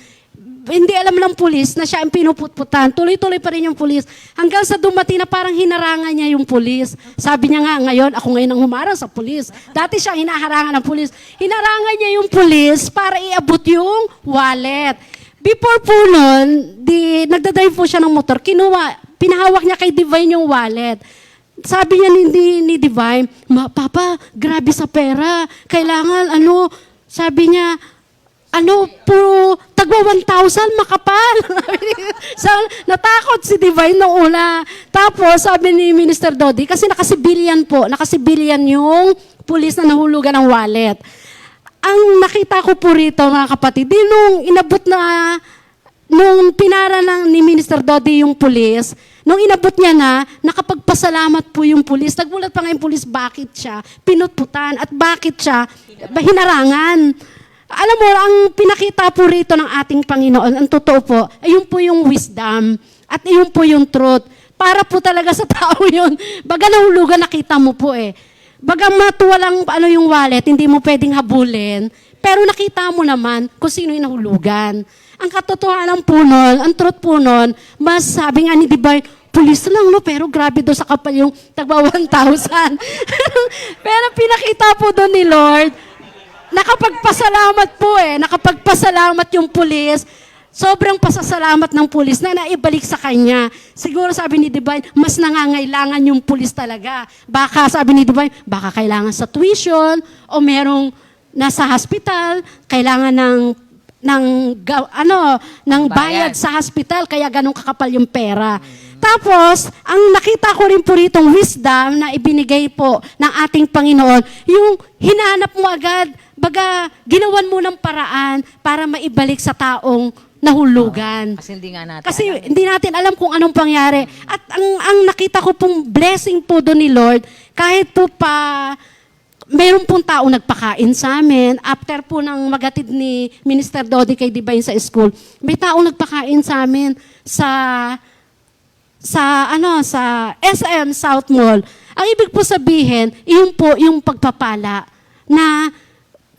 Hindi alam ng pulis na siya ang pinuputputan. Tuloy-tuloy pa rin yung pulis. Hanggang sa dumating na parang hinarangan niya yung pulis. Sabi niya nga, ngayon, ako ngayon ang humarang sa pulis. Dati siya hinaharangan ng pulis. Hinarangan niya yung pulis para iabot yung wallet. Before po nun, nagdadrive po siya ng motor. Pinahawak niya kay Divine yung wallet. Sabi niya ni Divine, Papa, grabe sa pera. Kailangan, sabi niya, tagwa 1,000, makapal. Natakot si Divine nung una. Tapos, sabi ni Minister Dodi, kasi nakasibilyan yung pulis na nahulugan ng wallet. Ang nakita ko po rito, mga kapatid, nung inabot na, nung pinara ni Minister Dodi yung pulis, nung inabot niya na, nakapagpasalamat po yung pulis. Nagmulat pa nga yung pulis, bakit siya pinutputan at bakit siya hinarangan. Alam mo, ang pinakita po rito ng ating Panginoon, ang totoo po, ay yun po yung wisdom at yun po yung truth. Para po talaga sa tao yun. Baga nahulugan, nakita mo po Baga matuwalang yung wallet, hindi mo pwedeng habulin, pero nakita mo naman kung sino yung nahulugan. Ang katotohanan po nun, ang truth po nun, mas sabi nga ni Dibay, pulis lang, pero grabe doon sa kapal yung tagwa 1,000. Pero pinakita po doon ni Lord, nakapagpasalamat po nakapagpasalamat yung pulis. Sobrang pasasalamat ng pulis na naibalik sa kanya. Siguro sabi ni Divine, mas nangangailangan yung pulis talaga. Baka sabi ni Divine, baka kailangan sa tuition o merong nasa hospital, kailangan ng bayad sa hospital, kaya ganun kakapal yung pera. Tapos, ang nakita ko rin po ritong wisdom na ibinigay po ng ating Panginoon, yung hinanap mo agad, baga ginawan mo ng paraan para maibalik sa taong nahulugan. Kasi hindi nga natin Kasi alam. hindi natin alam kung anong pangyari. At ang nakita ko pong blessing po doon ni Lord, kahit po mayroon pong tao nagpakain sa amin, after po ng magatid ni Minister Dodi kay Divine sa school, may tao nagpakain sa amin sa SM South Mall. Ang ibig po sabihin, yun po yung pagpapala na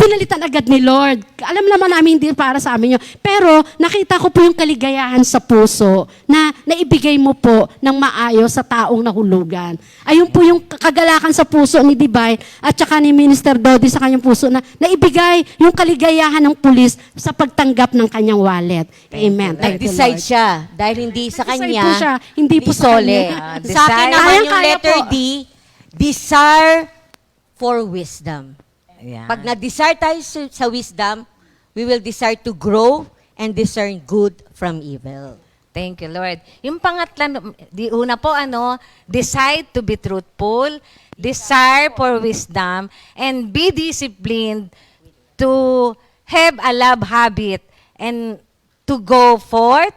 pinalitan agad ni Lord. Alam naman namin hindi para sa amin yun. Pero nakita ko po yung kaligayahan sa puso na naibigay mo po ng maayos sa taong nahulugan. Ayun po yung kagalakan sa puso ni Divine at saka ni Minister Dodi sa kanyang puso na naibigay yung kaligayahan ng pulis sa pagtanggap ng kanyang wallet. Amen. Thank you, Nag-decide Lord. siya. Dahil hindi sa Nag-decide kanya, po siya, hindi po sa Sole. kanya. Sa akin naman yung Kayang-kaya letter po. D, desire for wisdom. Ayan. Pag na-desire tayo sa wisdom, we will desire to grow and discern good from evil. Thank you, Lord. Yung pangatlan, di una po, decide to be truthful, desire for wisdom, and be disciplined to have a love habit and to go forth,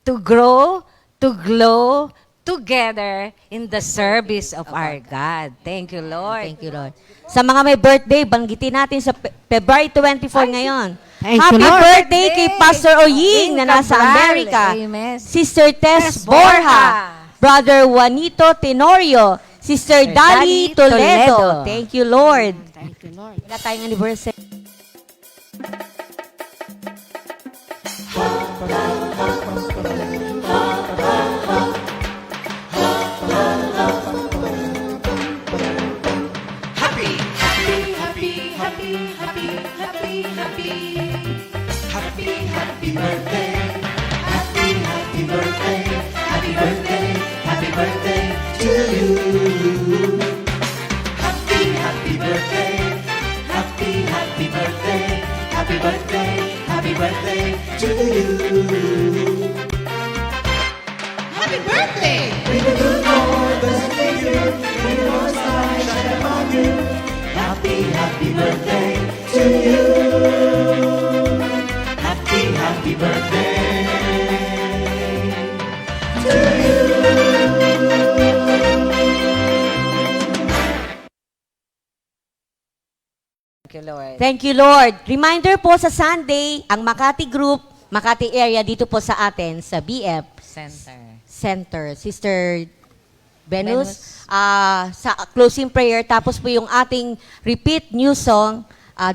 to grow, to glow together in the service of our God. Thank you, Lord. Thank you, Lord. Sa mga may birthday, banggitin natin sa February 24 ngayon. Thank you, Happy Lord. birthday kay Pastor Oying na nasa Cabral. Amerika. Amen. Sister Tess Tess Borja. Borja. Brother Juanito Tenorio. Sister Dali Dali Toledo. Toledo. Thank you, Lord. Thank you, Lord. Wala tayong anniversary. Thank you, Lord. Thank you, Lord. Reminder po sa Sunday, ang Makati Group, Makati area dito po sa atin, sa BF Center. Center. Sister Venus, Venus. Sa closing prayer, tapos po yung ating repeat new song,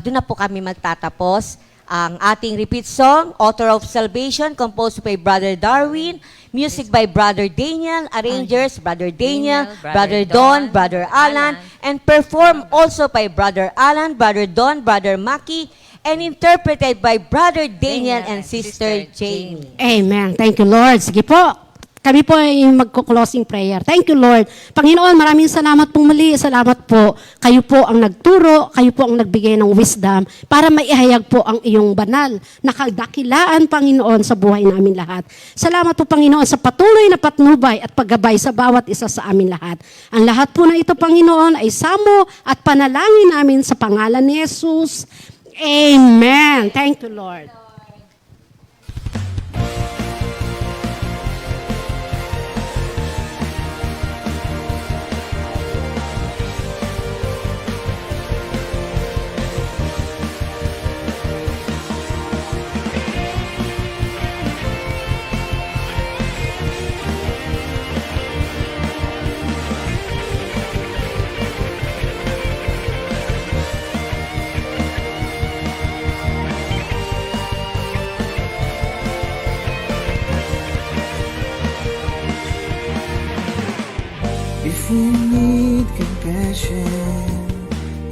doon na po kami magtatapos. Ang ating repeat song, Author of Salvation, composed by Brother Darwin, music by Brother Daniel, arrangers, Brother Daniel, Brother Don, Brother Alan, and performed also by Brother Alan, Brother Don, Brother Maki, and interpreted by Brother Daniel and Sister Jamie. Amen. Thank you, Lord. Sige po. Kami po ay magko-closing prayer. Thank you, Lord. Panginoon, maraming salamat po muli. Salamat po. Kayo po ang nagturo, kayo po ang nagbigay ng wisdom para maihayag po ang iyong banal na kadakilaan, Panginoon, sa buhay namin lahat. Salamat po, Panginoon, sa patuloy na patnubay at paggabay sa bawat isa sa amin lahat. Ang lahat po na ito, Panginoon, ay samo at panalangin namin sa pangalan ni Jesus. Amen. Thank you, Lord. If we need compassion,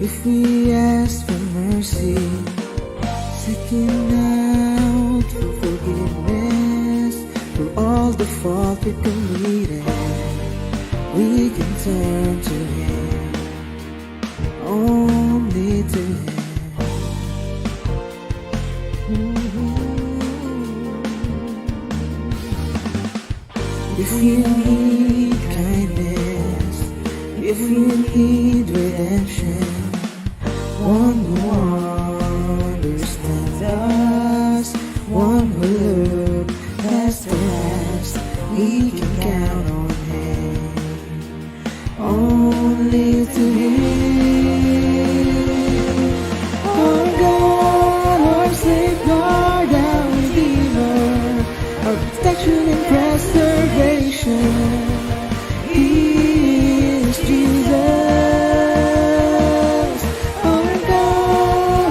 if we ask for mercy, seeking out for forgiveness for all the fault we committed, we can turn to Him, only to Him. If you need kindness, if you need redemption, one who understands us, one who looked past the past, we can count on Him, only to Him. Our God, our safeguard, our Redeemer, our protection and preservation. He is Jesus, our God,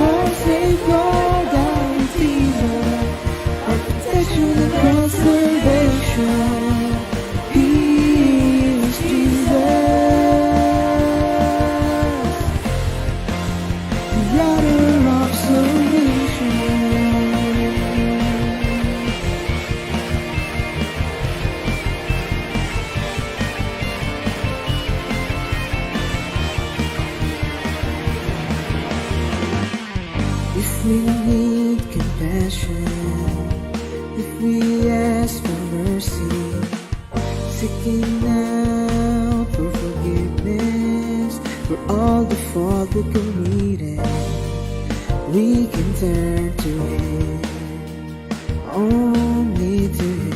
we need compassion, if we ask for mercy, seeking out for forgiveness for all the fault we committed, we can turn to Him, only to Him.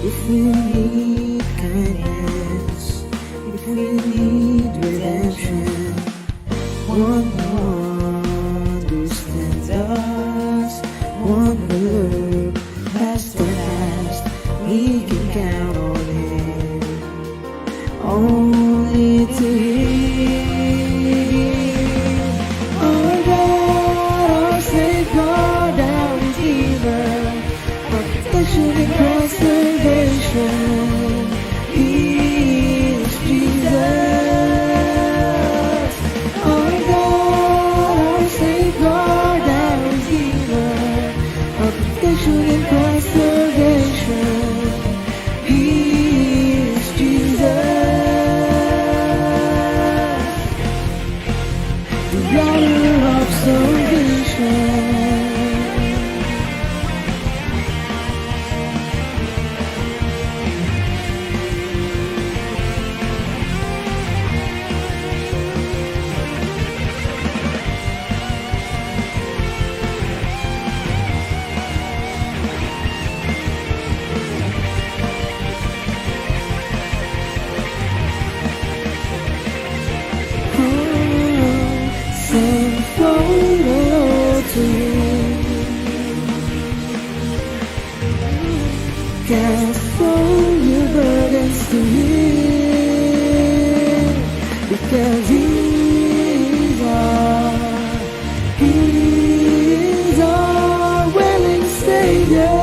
If we need kindness, if we need redemption, one who understands us, one who look past the past, we can count on Him, only to Him. Our God, our Savior, our Redeemer, our protection and preservation, He is Jesus. Our God, our Savior, our Redeemer, our protection and preservation, He is Jesus. The author of salvation. Send forward to Him, cast all your burdens to Him, because He is our willing Savior.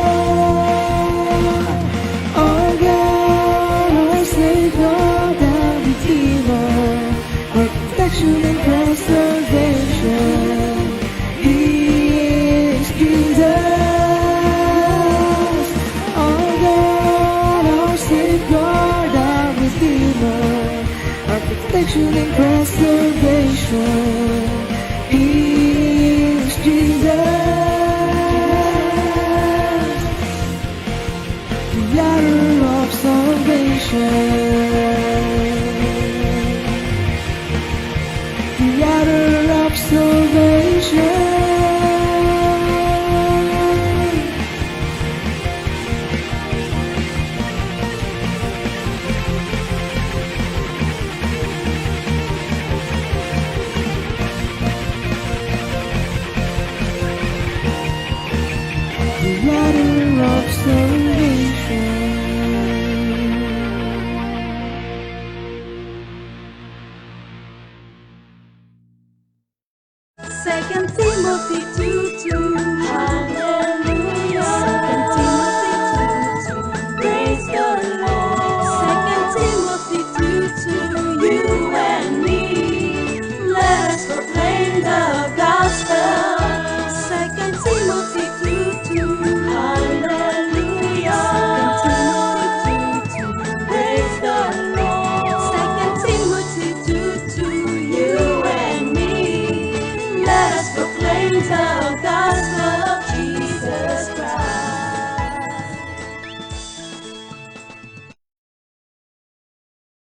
Our God, our Savior, our Redeemer, our protection and preservation, He is Jesus. Our God, our Savior, our Redeemer, our protection and preservation, He is Jesus. The author of salvation.